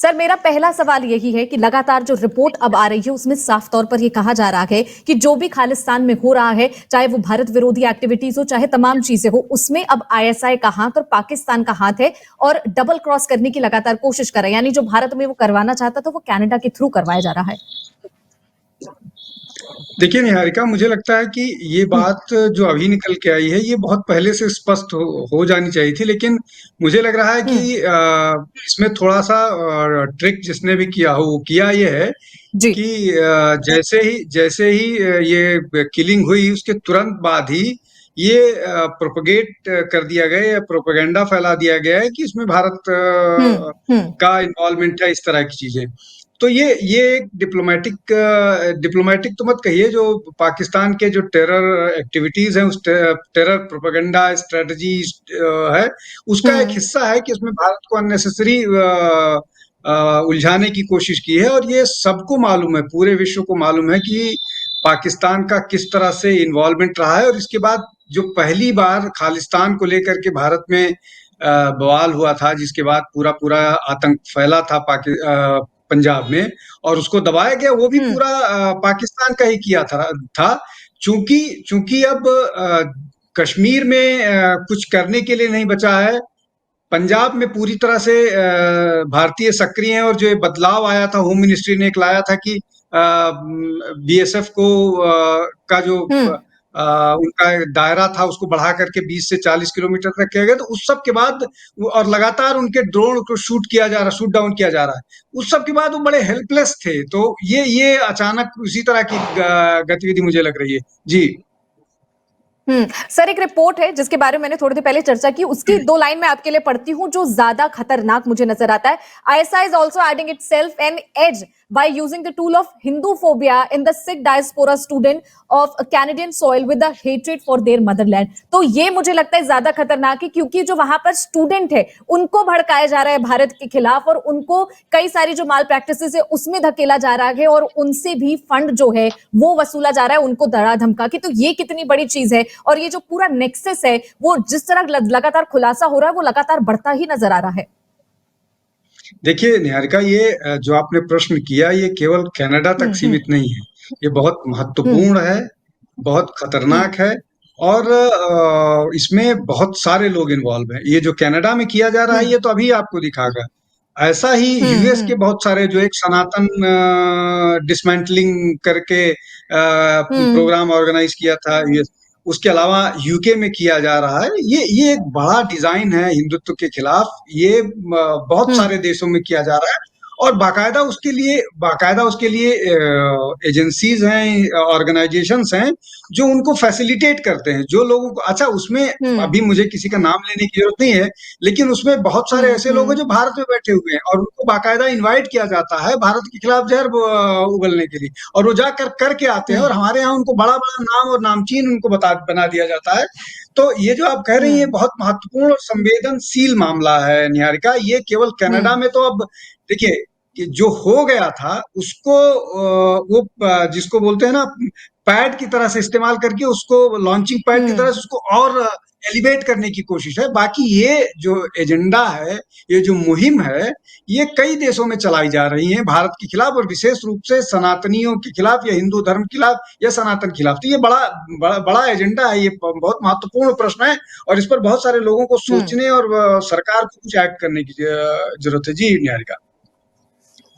Sir, मेरा पहला सवाल यही है कि लगातार जो रिपोर्ट अब आ रही है उसमें साफ तौर पर यह कहा जा रहा है कि जो भी खालिस्तान में हो रहा है, चाहे वो भारत विरोधी एक्टिविटीज हो, चाहे तमाम चीजें हो, उसमें अब आईएसआई का हाथ और पाकिस्तान का हाथ है और डबल क्रॉस करने की लगातार कोशिश कर रहे हैं। यानी जो भारत में वो करवाना चाहता था वो कनाडा के थ्रू करवाया जा रहा है। देखिए निहारिका, मुझे लगता है कि ये बात जो अभी निकल के आई है ये बहुत पहले से स्पष्ट हो जानी चाहिए थी, लेकिन मुझे लग रहा है कि हम्म। इसमें थोड़ा सा ट्रिक जिसने भी किया हो वो किया ये है जी। कि जैसे ही ये किलिंग हुई उसके तुरंत बाद ही ये प्रोपगेट कर दिया गया या प्रोपेगेंडा फैला दिया गया है कि इसमें भारत हम्म। हम्म। का इन्वॉल्वमेंट है, इस तरह की चीजें। तो ये एक डिप्लोमेटिक तो मत कहिए, जो पाकिस्तान के जो टेरर एक्टिविटीज हैं, उस टेरर प्रोपेगेंडा स्ट्रेटजी है, उसका एक हम्म। हिस्सा है कि उसमें भारत को अननेसेसरी उलझाने की कोशिश की है। और ये सबको मालूम है, पूरे विश्व को मालूम है कि पाकिस्तान का किस तरह से इन्वॉल्वमेंट रहा है। और इसके बाद जो पहली बार खालिस्तान को लेकर के भारत में बवाल हुआ था, जिसके बाद पूरा पूरा आतंक फैला था पंजाब में, और उसको दबाया गया, वो भी हम्म। पूरा पाकिस्तान का ही किया था। चूंकि चूंकि अब कश्मीर में कुछ करने के लिए नहीं बचा है, पंजाब में पूरी तरह से भारतीय सक्रिय हैं। और जो ये बदलाव आया था, होम मिनिस्ट्री ने एक लाया था कि बीएसएफ को का जो हम्म। उनका दायरा था उसको बढ़ा करके 20 से 40 किलोमीटर तक किया गया। तो उस सब के बाद और लगातार उनके ड्रोन को शूट डाउन किया जा रहा है, उस सब के बाद वो बड़े हेल्पलेस थे। तो ये अचानक उसी तरह की गतिविधि मुझे लग रही है। जी। सर, एक रिपोर्ट है जिसके बारे में मैंने थोड़ी देर पहले चर्चा की, उसकी दो लाइन मैं आपके लिए पढ़ती हूं जो ज्यादा खतरनाक मुझे नजर आता है। ISI is also adding itself an edge by using the tool of Hinduphobia in the Sikh diaspora student of Canadian soil with the hatred for their motherland। तो ये मुझे लगता है ज्यादा खतरनाक है, क्योंकि जो वहां पर स्टूडेंट है उनको भड़काया जा रहा है भारत के खिलाफ, और उनको कई सारी जो माल प्रैक्टिसेस है उसमें धकेला जा रहा है, और उनसे भी फंड जो है वो वसूला जा रहा है उनको डरा धमका के। तो ये कितनी बड़ी चीज है, और ये जो पूरा नेक्सस है वो जिस तरह लगातार खुलासा हो रहा है वो लगातार बढ़ता ही नजर आ रहा है। देखिए निहारिका, ये जो आपने प्रश्न किया ये केवल कनाडा तक हम्म। सीमित नहीं है, ये बहुत हम्म। महत्वपूर्ण है, बहुत हम्म। खतरनाक है। और इसमें बहुत सारे लोग इन्वॉल्व हैं। ये जो कनाडा में किया जा रहा है हम्म। ये तो अभी आपको दिखागा। ऐसा ही हम्म। यूएस हम्म। के बहुत सारे, जो एक सनातन डिसमेंटलिंग करके हम्म। प्रोग्राम ऑर्गेनाइज किया था यूएस, उसके अलावा यूके में किया जा रहा है। ये एक बड़ा डिजाइन है हिंदुत्व के खिलाफ। ये बहुत हम्म। सारे देशों में किया जा रहा है। और बाकायदा उसके लिए एजेंसीज हैं, ऑर्गेनाइजेशंस हैं जो उनको फैसिलिटेट करते हैं, जो लोगों को, अच्छा उसमें हम्म। अभी मुझे किसी का नाम लेने की जरूरत नहीं है, लेकिन उसमें बहुत सारे हम्म। ऐसे लोग हैं जो भारत में बैठे हुए हैं और उनको बाकायदा इनवाइट किया जाता है भारत के खिलाफ जहर उगलने के लिए, और वो जाकर करके आते हैं। और हम्म। हमारे यहाँ उनको बड़ा बड़ा नाम और नामचीन उनको बना दिया जाता है। तो ये जो आप कह रही हैं हम्म। बहुत महत्वपूर्ण और संवेदनशील मामला है निहारिका। ये केवल कनाडा हम्म। में तो अब देखिए कि जो हो गया था उसको वो जिसको बोलते हैं ना, पैड की तरह से इस्तेमाल करके, उसको लॉन्चिंग पैड की तरह हम्म। से उसको और एलिवेट करने की कोशिश है। बाकी ये जो एजेंडा है, ये जो मुहिम है, ये कई देशों में चलाई जा रही है भारत के खिलाफ, और विशेष रूप से सनातनियों के खिलाफ या हिंदू धर्म के खिलाफ या सनातन खिलाफ। तो ये बड़ा एजेंडा है, ये बहुत महत्वपूर्ण प्रश्न है, और इस पर बहुत सारे लोगों को हम्म। सोचने और सरकार को कुछ एक्ट करने की जरूरत है। जी निहारिका।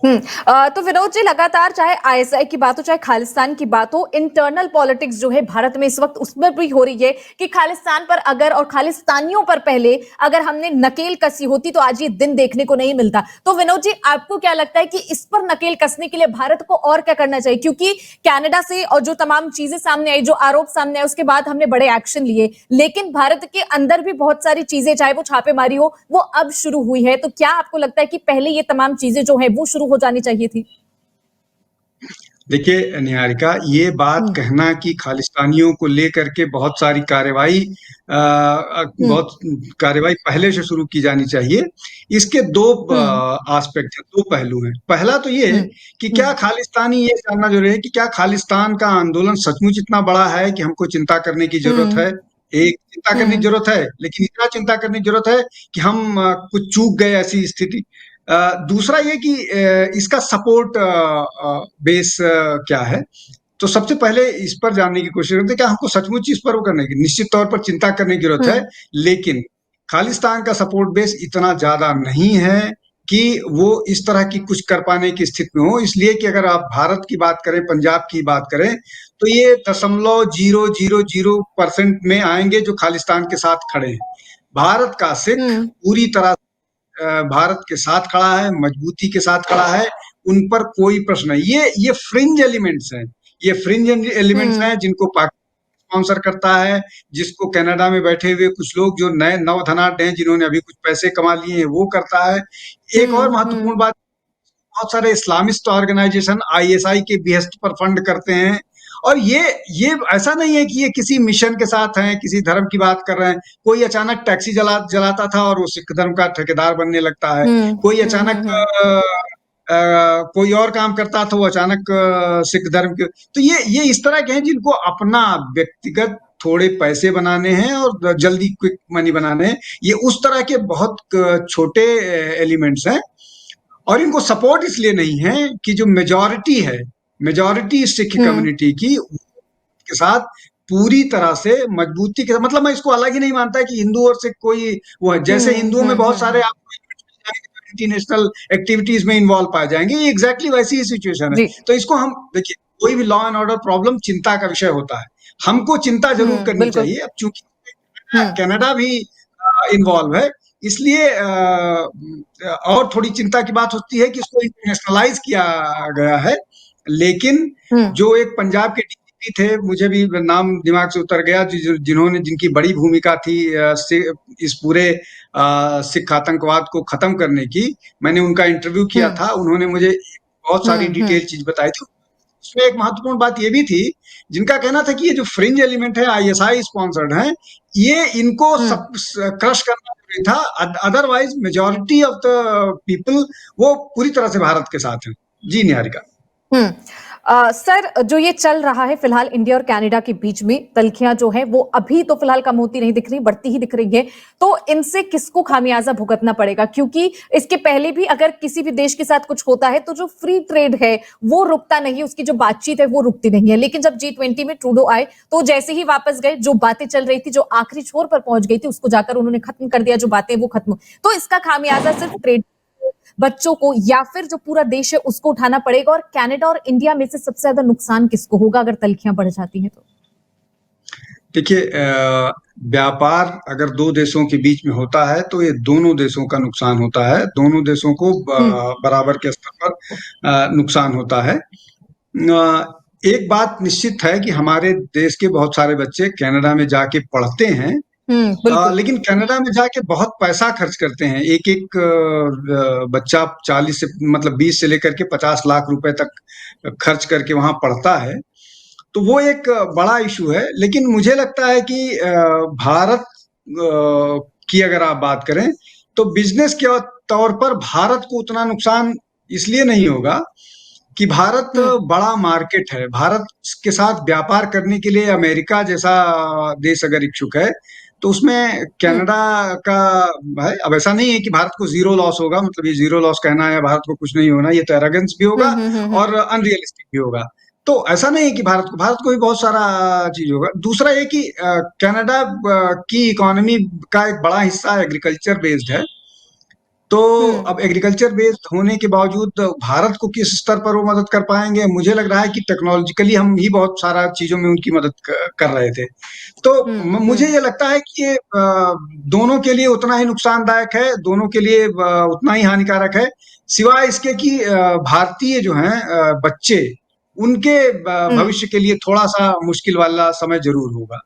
तो विनोद जी, लगातार चाहे आईएसआई की बात हो चाहे खालिस्तान की बात हो, इंटरनल पॉलिटिक्स जो है भारत में इस वक्त उसमें भी हो रही है कि खालिस्तान पर अगर और खालिस्तानियों पर पहले अगर हमने नकेल कसी होती तो आज ये दिन देखने को नहीं मिलता। तो विनोद जी, आपको क्या लगता है कि इस पर नकेल कसने के लिए भारत को और क्या करना चाहिए? क्योंकि कनाडा से और जो तमाम चीजें सामने आई, जो आरोप सामने आए, उसके बाद हमने बड़े एक्शन लिए, लेकिन भारत के अंदर भी बहुत सारी चीजें, चाहे वो छापेमारी हो, वो अब शुरू हुई है। तो क्या आपको लगता है कि पहले ये तमाम चीजें जो है वो शुरू हो जानी चाहिए थी? देखिए निहारिका, ये बात हम्म। कहना कि खालिस्तानियों को लेकर के बहुत सारी हम्म। बहुत कार्रवाई पहले से शुरू की जानी चाहिए, इसके दो हम्म। एस्पेक्ट हैं, दो पहलू हैं। पहला तो ये है हम्म। कि हम्म। क्या खालिस्तानी, ये जानना जरूरी है कि क्या खालिस्तान का आंदोलन सचमुच इतना बड़ा है कि हमको चिंता करने की जरूरत हम्म। है। एक, चिंता करने की हम्म। जरूरत है, लेकिन इतना चिंता करने की जरूरत है कि हम कुछ चूक गए, ऐसी स्थिति। दूसरा ये कि इसका सपोर्ट बेस क्या है। तो सबसे पहले इस पर जानने की कोशिश करते हैं कि हमको सचमुच इस पर वो करने की निश्चित तौर पर चिंता करने की जरूरत है, हम्म लेकिन खालिस्तान का सपोर्ट बेस इतना ज्यादा नहीं है कि वो इस तरह की कुछ कर पाने की स्थिति में हो। इसलिए कि अगर आप भारत की बात करें, पंजाब की बात करें, तो ये 0.000% में आएंगे जो खालिस्तान के साथ खड़े हैं। भारत का सिख हम्म पूरी तरह भारत के साथ खड़ा है, मजबूती के साथ खड़ा है, उन पर कोई प्रश्न नहीं। ये फ्रिंज एलिमेंट्स हैं, ये फ्रिंज एलिमेंट्स हम्म हैं जिनको पाकिस्तान स्पॉन्सर करता है, जिसको कनाडा में बैठे हुए कुछ लोग जो नए नवधनाढ्य हैं, जिन्होंने अभी कुछ पैसे कमा लिए हैं, वो करता है। एक और हम्म महत्वपूर्ण बात, बहुत सारे इस्लामिस्ट ऑर्गेनाइजेशन आईएसआई के behest पर फंड करते हैं। और ये ऐसा नहीं है कि ये किसी मिशन के साथ हैं, किसी धर्म की बात कर रहे हैं। कोई अचानक टैक्सी जलाता था और वो सिख धर्म का ठेकेदार बनने लगता है। कोई अचानक कोई और काम करता था, वो अचानक सिख धर्म के। तो ये इस तरह के हैं जिनको अपना व्यक्तिगत थोड़े पैसे बनाने हैं और जल्दी क्विक मनी बनाने हैं। ये उस तरह के बहुत छोटे एलिमेंट्स हैं, और इनको सपोर्ट इसलिए नहीं है कि जो मेजॉरिटी है, मेजॉरिटी सिख हम्म कम्युनिटी की के साथ पूरी तरह से मजबूती के साथ, मतलब मैं इसको अलग ही नहीं मानता कि हिंदू और सिख कोई वो है। जैसे हिंदुओं में बहुत सारे आपको इंटरनेशनल एक्टिविटीज में इन्वॉल्व पाए जाएंगे, ये एग्जैक्टली वैसी ही सिचुएशन है। जी तो इसको हम देखिए, कोई भी लॉ एंड ऑर्डर प्रॉब्लम चिंता का विषय होता है, हमको चिंता जरूर करनी बिल्कुल चाहिए। अब चूंकि हम्म कनाडा भी इन्वॉल्व है, इसलिए और थोड़ी चिंता की बात होती है कि इसको इंटरनेशनलाइज किया गया है। लेकिन हम्म जो एक पंजाब के डीजीपी थे, मुझे भी नाम दिमाग से उतर गया, जिन्होंने जिनकी बड़ी भूमिका थी इस पूरे सिख आतंकवाद को खत्म करने की, मैंने उनका इंटरव्यू किया हम्म था। उन्होंने मुझे बहुत सारी हम्म डिटेल चीज बताई थी। उसमें एक महत्वपूर्ण बात ये भी थी, जिनका कहना था कि ये जो फ्रिंज एलिमेंट है, आईएसआई स्पॉन्सर्ड हैं, ये इनको हम्म सब क्रश करना जरूरी था। Otherwise majority of the people वो पूरी तरह से भारत के साथ हैं। जी निहारिका। हम्म सर, जो ये चल रहा है फिलहाल इंडिया और कनाडा के बीच में, तल्खियां जो है वो अभी तो फिलहाल कम होती नहीं दिख रही, बढ़ती ही दिख रही है। तो इनसे किसको खामियाजा भुगतना पड़ेगा? क्योंकि इसके पहले भी अगर किसी भी देश के साथ कुछ होता है तो जो फ्री ट्रेड है वो रुकता नहीं, उसकी जो बातचीत है वो रुकती नहीं है। लेकिन जब G20 में ट्रूडो आए तो जैसे ही वापस गए, जो बातें चल रही थी, जो आखिरी छोर पर पहुंच गई थी, उसको जाकर उन्होंने खत्म कर दिया, जो बातें वो खत्म। तो इसका खामियाजा सिर्फ ट्रेड बच्चों को या फिर जो पूरा देश है उसको उठाना पड़ेगा? और कनाडा और इंडिया में से सबसे ज्यादा नुकसान किसको होगा अगर तल्खियां बढ़ जाती हैं तो? देखिए, व्यापार अगर दो देशों के बीच में होता है तो ये दोनों देशों का नुकसान होता है, दोनों देशों को हम्म बराबर के स्तर पर नुकसान होता है। एक बात निश्चित है कि हमारे देश के बहुत सारे बच्चे कनाडा में जाके पढ़ते हैं, बिल्कुल लेकिन कनाडा में जाके बहुत पैसा खर्च करते हैं। एक एक बच्चा 40 से मतलब 20 से लेकर के 50 लाख रुपए तक खर्च करके वहां पढ़ता है। तो वो एक बड़ा इशू है। लेकिन मुझे लगता है कि भारत की अगर आप बात करें, तो बिजनेस के तौर पर भारत को उतना नुकसान इसलिए नहीं होगा कि भारत हम्म बड़ा मार्केट है। भारत के साथ व्यापार करने के लिए अमेरिका जैसा देश अगर इच्छुक है, तो उसमें हम्म कनाडा का है। अब ऐसा नहीं है कि भारत को जीरो लॉस होगा, मतलब ये जीरो लॉस कहना है भारत को कुछ नहीं होना, ये तो एरोगेंस भी होगा हम्म और अनरियलिस्टिक भी होगा। तो ऐसा नहीं है कि भारत को भी बहुत सारा चीज होगा। दूसरा ये कि कनाडा की इकोनॉमी का एक बड़ा हिस्सा एग्रीकल्चर बेस्ड है। तो हम्म अब एग्रीकल्चर बेस्ड होने के बावजूद भारत को किस स्तर पर वो मदद कर पाएंगे? मुझे लग रहा है कि टेक्नोलॉजिकली हम ही बहुत सारा चीजों में उनकी मदद कर रहे थे। तो मुझे हम्म ये लगता है कि ये दोनों के लिए उतना ही नुकसानदायक है, दोनों के लिए उतना ही हानिकारक है। सिवाय इसके कि भारतीय जो हैं बच्चे, उनके हम्म भविष्य के लिए थोड़ा सा मुश्किल वाला समय जरूर होगा।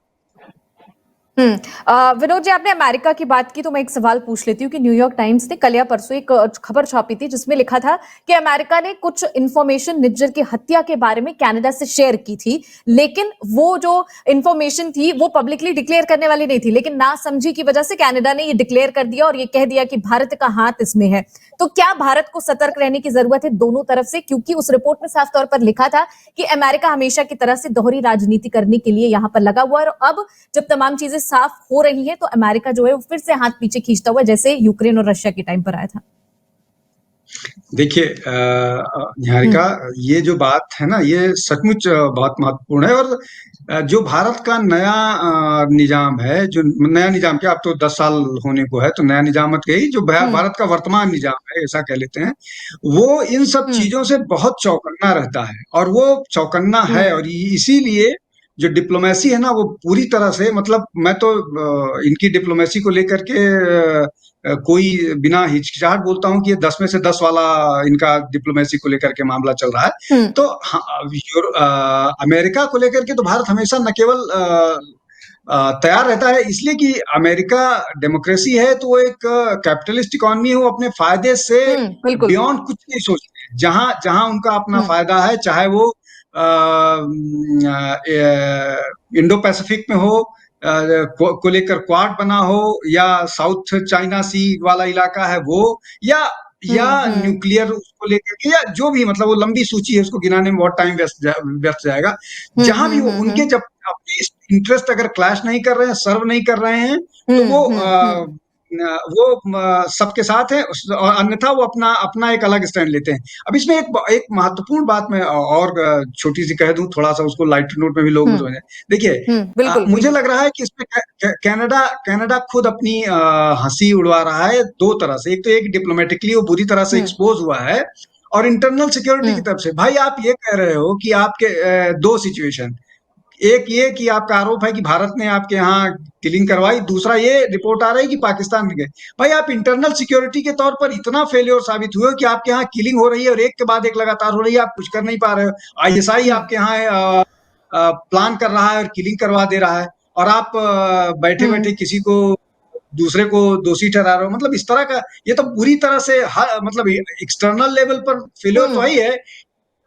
विनोद जी, आपने अमेरिका की बात की तो मैं एक सवाल पूछ लेती हूँ कि न्यूयॉर्क टाइम्स ने कल या परसों एक खबर छापी थी जिसमें लिखा था कि अमेरिका ने कुछ इंफॉर्मेशन निज्जर की हत्या के बारे में कनाडा से शेयर की थी, लेकिन वो जो इंफॉर्मेशन थी वो पब्लिकली डिक्लेयर करने वाली नहीं थी, लेकिन ना समझी की वजह से कनाडा ने ये डिक्लेयर कर दिया और ये कह दिया कि भारत का हाथ इसमें है। तो क्या भारत को सतर्क रहने की जरूरत है दोनों तरफ से? क्योंकि उस रिपोर्ट में साफ तौर पर लिखा था कि अमेरिका हमेशा की तरह से दोहरी राजनीति करने के लिए यहां पर लगा हुआ है, और अब जब तमाम चीजें साफ हो रही हैं तो अमेरिका जो है वो फिर से हाथ पीछे खींचता हुआ, जैसे यूक्रेन और रशिया के टाइम पर आया था। देखिए निहारिका, हम्म ये जो बात है ना, ये सचमुच बहुत महत्वपूर्ण है। और जो भारत का नया निजाम है, जो नया निजाम क्या, अब तो 10 साल होने को है, तो नया निजाम मत कही, जो हम्म भारत का वर्तमान निजाम है, ऐसा कह लेते हैं, वो इन सब हम्म चीजों से बहुत चौकन्ना रहता है। और वो चौकन्ना है, हम्म और इसीलिए जो डिप्लोमेसी है ना, वो पूरी तरह से, मतलब मैं तो इनकी डिप्लोमेसी को लेकर के कोई बिना हिचकिचाहट बोलता हूँ कि ये 10 में से 10 वाला इनका डिप्लोमेसी को लेकर के मामला चल रहा है। हम्म तो हाँ, अमेरिका को लेकर के तो भारत हमेशा न केवल तैयार रहता है, इसलिए कि अमेरिका डेमोक्रेसी है, तो वो एक कैपिटलिस्ट इकोनॉमी है, वो अपने फायदे से बिल्कुल। बियॉन्ड कुछ नहीं सोचते हैं। जहां जहां उनका अपना हम्म फायदा है, चाहे वो इंडो पैसिफिक में हो, को लेकर क्वाड बना हो, या साउथ चाइना सी वाला इलाका है वो, या हम्म न्यूक्लियर उसको लेकर के, या जो भी, मतलब वो लंबी सूची है, उसको गिनाने में बहुत टाइम व्यर्थ जाएगा। जहां भी वो उनके, जब अपने इंटरेस्ट अगर क्लैश नहीं कर रहे हैं, सर्व नहीं कर रहे हैं, तो हम्म सबके साथ है, और अन्यथा वो अपना अपना एक अलग स्टैंड लेते हैं। अब इसमें एक महत्वपूर्ण बात मैं और छोटी सी कह दूं, थोड़ा सा उसको लाइट नोट में भी लोग समझें। देखिए, बिल्कुल। मुझे लग रहा है कि इसमें कनाडा कनाडा खुद अपनी हंसी उड़वा रहा है दो तरह से। एक तो एक डिप्लोमेटिकली वो बुरी तरह से हम्म एक्सपोज हुआ है, और इंटरनल सिक्योरिटी की हम्म तरफ से। भाई, आप ये कह रहे हो कि आपके दो सिचुएशन, एक ये कि आपका आरोप है कि भारत ने आपके यहाँ किलिंग करवाई, दूसरा ये रिपोर्ट आ रही है कि पाकिस्तान में गए। भाई, आप इंटरनल सिक्योरिटी के तौर पर इतना फेलियर साबित हुए हो कि आपके यहाँ किलिंग हो रही है, और एक के बाद एक लगातार हो रही है, आप कुछ कर नहीं पा रहे हो। आईएसआई हम्म आपके यहाँ प्लान कर रहा है और किलिंग करवा दे रहा है, और आप बैठे हम्म बैठे किसी को, दूसरे को दोषी ठहरा रहे हो। मतलब इस तरह का, ये तो पूरी तरह से मतलब एक्सटर्नल लेवल पर फेलियर तो हम्म ही है,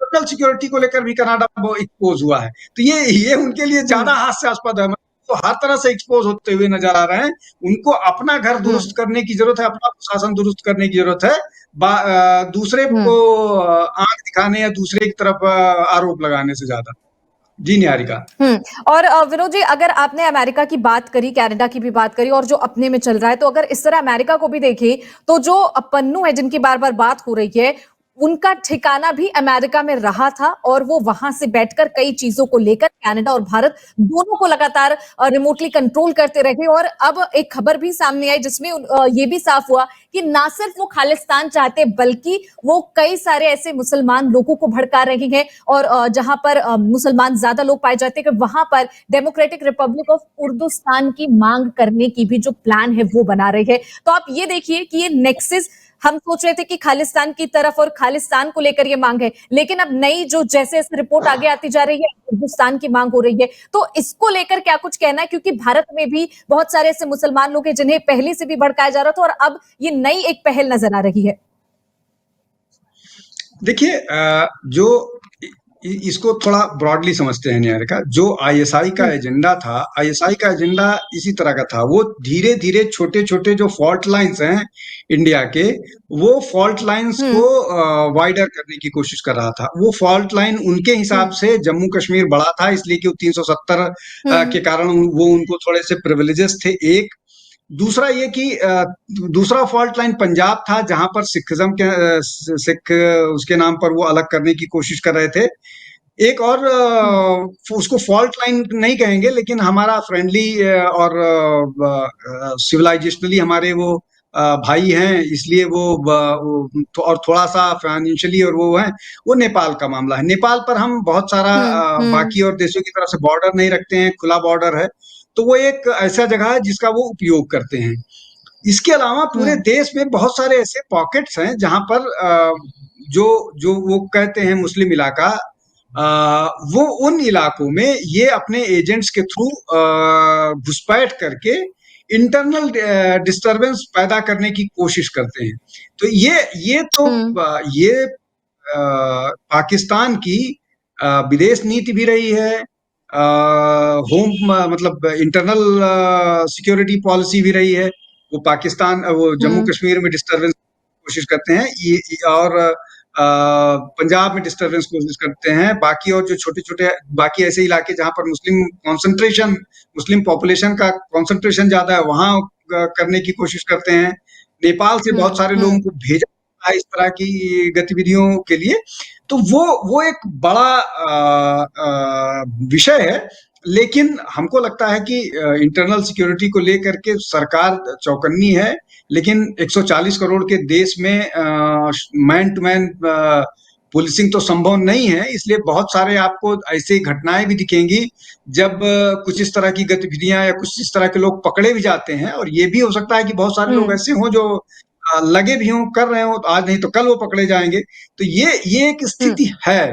इंटरनल सिक्योरिटी को लेकर भी कनाडा वो एक्सपोज हुआ है। तो ये उनके लिए ज्यादा हम्म हास्यास्पद है। तो हर तरह से एक्सपोज होते हुए नजर आ रहे हैं। उनको अपना घर दुरुस्त हम्म करने की जरूरत है, अपना प्रशासन दुरुस्त करने की जरूरत है, दूसरे को हम्म आंख दिखाने या दूसरे की तरफ आरोप लगाने से ज्यादा। जी निहारिका। और विनोद जी, अगर आपने अमेरिका की बात करी, कनाडा की भी बात करी, और जो अपने में चल रहा है, तो अगर इस तरह अमेरिका को भी देखें, तो जो पन्नू है जिनकी बार बार बात हो रही है, उनका ठिकाना भी अमेरिका में रहा था, और वो वहां से बैठकर कई चीजों को लेकर कनाडा और भारत दोनों को लगातार रिमोटली कंट्रोल करते रहे। और अब एक खबर भी सामने आई जिसमें ये भी साफ हुआ कि ना सिर्फ वो खालिस्तान चाहते, बल्कि वो कई सारे ऐसे मुसलमान लोगों को भड़का रहे हैं, और जहां पर मुसलमान ज्यादा लोग पाए जाते हैं, कि वहां पर डेमोक्रेटिक रिपब्लिक ऑफ उर्दुस्तान की मांग करने की भी जो प्लान है वो बना रहे हैं। तो आप ये देखिए कि ये नेक्सिस, हम सोच रहे थे कि खालिस्तान की तरफ और खालिस्तान को लेकर ये मांग है, लेकिन अब नई जो जैसे जैसे रिपोर्ट आगे आती जा रही है, हिंदुस्तान की मांग हो रही है। तो इसको लेकर क्या कुछ कहना है, क्योंकि भारत में भी बहुत सारे ऐसे मुसलमान लोग हैं जिन्हें पहले से भी भड़काया जा रहा था, और अब ये नई एक पहल नजर आ रही है। देखिए, जो इसको थोड़ा ब्रॉडली समझते हैं निहारिका, जो आईएसआई का हम्म एजेंडा था, आईएसआई का एजेंडा इसी तरह का था। वो धीरे धीरे छोटे छोटे जो फॉल्ट लाइंस हैं इंडिया के, वो फॉल्ट लाइंस को हम्म वाइडर करने की कोशिश कर रहा था। वो फॉल्ट लाइन उनके हिसाब हम्म से जम्मू कश्मीर बड़ा था, इसलिए कि वो 370 हम्म के कारण वो उनको थोड़े से प्रिविलेजेस थे। एक दूसरा ये कि दूसरा फॉल्ट लाइन पंजाब था, जहां पर सिखिज्म के सिख उसके नाम पर वो अलग करने की कोशिश कर रहे थे। एक और हम्म उसको फॉल्ट लाइन नहीं कहेंगे, लेकिन हमारा फ्रेंडली और सिविलाइजेशनली हमारे वो भाई हैं, इसलिए और थोड़ा सा फाइनेंशियली और वो है, वो नेपाल का मामला है। नेपाल पर हम बहुत सारा हम्म बाकी और देशों की तरह से बॉर्डर नहीं रखते हैं, खुला बॉर्डर है। तो वो एक ऐसा जगह है जिसका वो उपयोग करते हैं। इसके अलावा पूरे हम्म देश में बहुत सारे ऐसे पॉकेट्स हैं जहां पर जो जो वो कहते हैं मुस्लिम इलाका, वो उन इलाकों में ये अपने एजेंट्स के थ्रू घुसपैठ करके इंटरनल डिस्टरबेंस पैदा करने की कोशिश करते हैं। तो ये तो हम्म ये पाकिस्तान की विदेश नीति भी रही है, होम मतलब इंटरनल सिक्योरिटी पॉलिसी भी रही है। वो पाकिस्तान, वो जम्मू हम्म कश्मीर में डिस्टरबेंस कोशिश करते हैं, और पंजाब में डिस्टरबेंस कोशिश करते हैं। बाकी और जो छोटे छोटे बाकी ऐसे इलाके जहां पर मुस्लिम पॉपुलेशन का कॉन्सेंट्रेशन ज्यादा है, वहां करने की कोशिश करते हैं। नेपाल से बहुत सारे लोगों हम्म को भेजा है इस तरह की गतिविधियों के लिए। तो वो एक बड़ा विषय है। लेकिन हमको लगता है कि इंटरनल सिक्योरिटी को लेकर के सरकार चौकन्नी है, लेकिन 140 करोड़ के देश में मैन टू मैन पुलिसिंग तो संभव नहीं है, इसलिए बहुत सारे आपको ऐसी घटनाएं भी दिखेंगी जब कुछ इस तरह की गतिविधियां या कुछ इस तरह के लोग पकड़े भी जाते हैं। और ये भी हो सकता है कि बहुत सारे लोग ऐसे हों जो लगे भी हों, कर रहे हों, तो आज नहीं तो कल वो पकड़े जाएंगे। तो ये एक स्थिति है।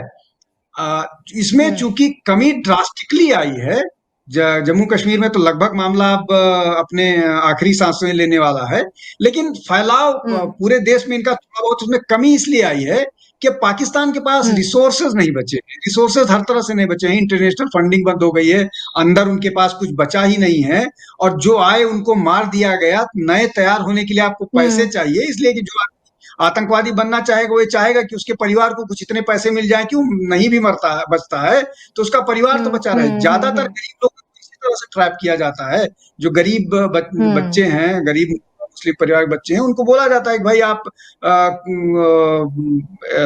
अ, इसमें चूंकि कमी ड्रास्टिकली आई है, जम्मू कश्मीर में तो लगभग मामला अब अपने आखिरी सांसें लेने वाला है, लेकिन फैलाव पूरे देश में इनका थोड़ा बहुत उसमें कमी इसलिए आई है कि पाकिस्तान के पास रिसोर्सेज नहीं बचे हैं। रिसोर्सेज हर तरह से नहीं बचे हैं, इंटरनेशनल फंडिंग बंद हो गई है, अंदर उनके पास कुछ बचा ही नहीं है, और जो आए उनको मार दिया गया। नए तैयार होने के लिए आपको पैसे चाहिए, इसलिए कि जो आतंकवादी बनना चाहेगा वो ये चाहेगा कि उसके परिवार को कुछ इतने पैसे मिल जाए कि वो नहीं भी मरता है, बचता है तो उसका परिवार तो बचा रहे। ज्यादातर गरीब लोग को इसी तरह से ट्रैप किया जाता है। जो गरीब बच्चे हैं, गरीब मुस्लिम परिवार के बच्चे हैं, उनको बोला जाता है कि भाई आप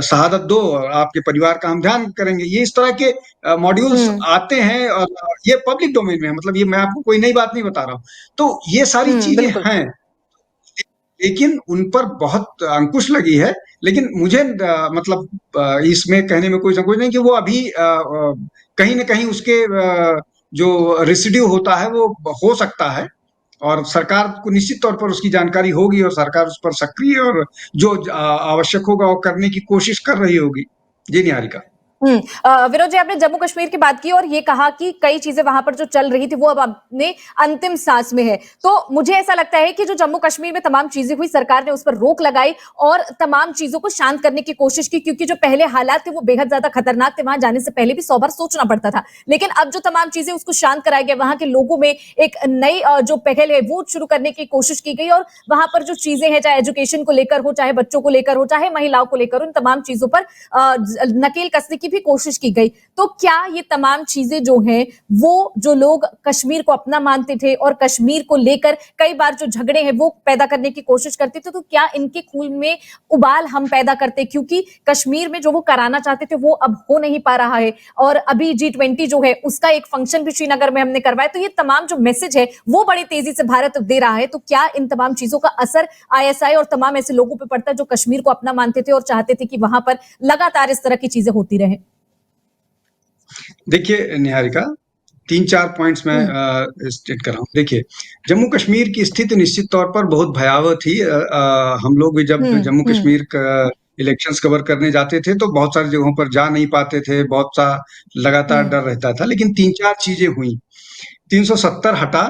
शहादत दो, आपके परिवार का हम ध्यान करेंगे। ये इस तरह के मॉड्यूल्स आते हैं, और ये पब्लिक डोमेन में है, मतलब ये मैं आपको कोई नई बात नहीं बता रहा हूँ। तो ये सारी चीजें बिल्कुल। हैं, लेकिन उन पर बहुत अंकुश लगी है। लेकिन मुझे इसमें कहने में कोई संकोच नहीं कि वो अभी कहीं न कहीं उसके जो रेसिड्यू होता है वो हो सकता है, और सरकार को निश्चित तौर पर उसकी जानकारी होगी, और सरकार उस पर सक्रिय और जो आवश्यक होगा वो करने की कोशिश कर रही होगी। जी निहारिका। विनोद जी, आपने जम्मू कश्मीर की बात की और ये कहा कि कई चीजें वहां पर जो चल रही थी वो अब अपने अंतिम सांस में है। तो मुझे ऐसा लगता है कि जो जम्मू कश्मीर में तमाम चीजें हुई, सरकार ने उस पर रोक लगाई और तमाम चीजों को शांत करने की कोशिश की, क्योंकि जो पहले हालात थे वो बेहद ज्यादा खतरनाक थे। वहां जाने से पहले भी 100 बार सोचना पड़ता था। लेकिन अब जो तमाम चीजें उसको शांत कराया गया, वहां के लोगों में एक नई जो पहल है वो शुरू करने की कोशिश की गई, और वहां पर जो चीजें हैं, चाहे एजुकेशन को लेकर हो, चाहे बच्चों को लेकर हो, चाहे महिलाओं को लेकर हो, इन तमाम चीजों पर नकेल कसने की भी कोशिश की गई। तो क्या ये तमाम चीजें जो हैं, वो जो लोग कश्मीर को अपना मानते थे और कश्मीर को लेकर कई बार जो झगड़े हैं वो पैदा करने की कोशिश करते थे, तो क्या इनके खून में उबाल हम पैदा करते? क्योंकि कश्मीर में जो वो कराना चाहते थे वो अब हो नहीं पा रहा है, और अभी G20 जो है उसका एक फंक्शन भी श्रीनगर में हमने करवाया। तो ये तमाम जो मैसेज है वो बड़ी तेजी से भारत दे रहा है। तो क्या इन तमाम चीजों का असर ISI और तमाम ऐसे लोगों पर पड़ता है जो कश्मीर को अपना मानते थे और चाहते थे कि वहां पर लगातार इस तरह की चीजें होती रहे? देखिए निहारिका, 3-4 पॉइंट्स मैं स्टेट कर रहा हूँ। देखिए, जम्मू कश्मीर की स्थिति निश्चित तौर पर बहुत भयावह थी। हम लोग भी जब जम्मू कश्मीर का इलेक्शंस कवर करने जाते थे तो बहुत सारी जगहों पर जा नहीं पाते थे, बहुत सा लगातार डर रहता था। लेकिन 3-4 चीजें हुई। 370 हटा,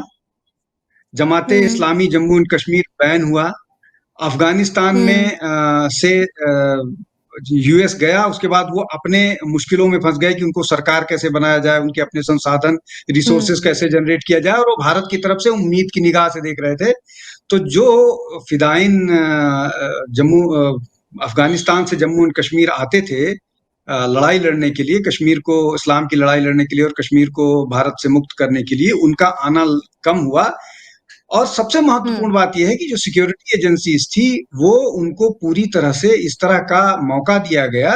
जमाते इस्लामी जम्मू एंड कश्मीर बैन हुआ, अफगानिस्तान में से यूएस गया, उसके बाद वो अपने मुश्किलों में फंस गए कि उनको सरकार कैसे बनाया जाए, उनके अपने संसाधन रिसोर्सेज कैसे जनरेट किया जाए, और वो भारत की तरफ से उम्मीद की निगाह से देख रहे थे। तो जो फिदाइन जम्मू अफगानिस्तान से जम्मू एंड कश्मीर आते थे लड़ाई लड़ने के लिए, कश्मीर को, इस्लाम की लड़ाई लड़ने के लिए और कश्मीर को भारत से मुक्त करने के लिए, उनका आना कम हुआ। और सबसे महत्वपूर्ण बात यह है कि जो सिक्योरिटी एजेंसीज थी वो उनको पूरी तरह से इस तरह का मौका दिया गया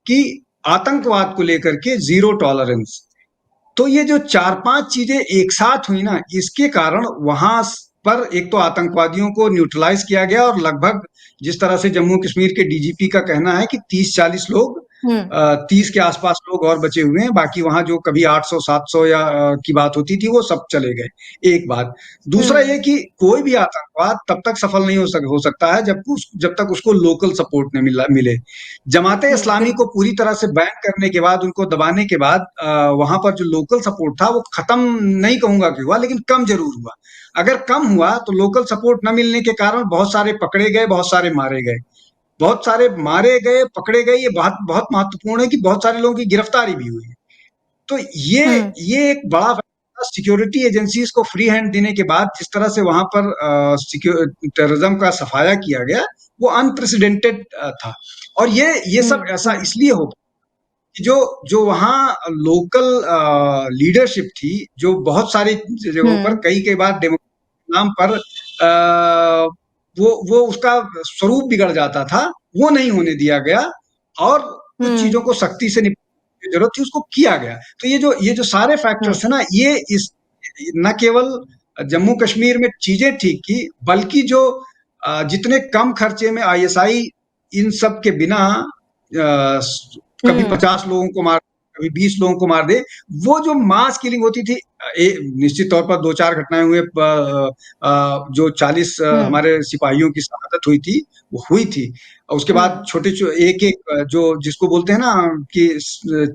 कि आतंकवाद को लेकर के जीरो टॉलरेंस। तो ये जो 4-5 चीजें एक साथ हुई ना, इसके कारण वहां पर एक तो आतंकवादियों को न्यूट्रलाइज किया गया, और लगभग जिस तरह से जम्मू कश्मीर के डीजीपी का कहना है कि 30-40 लोग 30 के आसपास लोग और बचे हुए हैं, बाकी वहां जो कभी 800-700 या की बात होती थी वो सब चले गए। एक बात। दूसरा ये कि कोई भी आतंकवाद तब तक सफल नहीं हो सकता है जब तक उसको लोकल सपोर्ट नहीं मिले। जमाते इस्लामी को पूरी तरह से बैन करने के बाद, उनको दबाने के बाद वहां पर जो लोकल सपोर्ट था वो खत्म नहीं कहूंगा कि हुआ, लेकिन कम जरूर हुआ। अगर कम हुआ तो लोकल सपोर्ट न मिलने के कारण बहुत सारे पकड़े गए, बहुत सारे मारे गए। बहुत सारे मारे गए, पकड़े गए, ये बहुत बहुत महत्वपूर्ण है कि बहुत सारे लोगों की गिरफ्तारी भी हुई है। तो ये एक बड़ा सिक्योरिटी एजेंसीज को फ्री हैंड देने के बाद जिस तरह से वहां पर टेररिज्म का सफाया किया गया, वो अनप्रेसिडेंटेड था। और ये सब ऐसा इसलिए हो कि जो जो वहाँ लोकल लीडरशिप थी, जो बहुत सारी जगहों पर कई बार डेमोक्रेसी के नाम पर वो उसका स्वरूप बिगड़ जाता था, वो नहीं होने दिया गया और कुछ चीज़ों को सख्ती से निपटने की ज़रूरत थी, उसको किया गया। तो ये जो सारे हम्म फैक्टर्स हैं ना, ये इस न केवल जम्मू कश्मीर में चीज़ें ठीक की, बल्कि जो जितने कम खर्चे में आईएसआई इन सब के बिना कभी हम्म 50 लोगों को मार, कभी 20 लोगों को मार दे, वो जो मास किलिंग होती थी, निश्चित तौर पर 2-4 घटनाएँ हुए, जो 40 हम्म हमारे सिपाहियों की शहादत हुई थी, वो हुई थी। और उसके बाद हम्म छोटे एक-एक जो जिसको बोलते हैं ना कि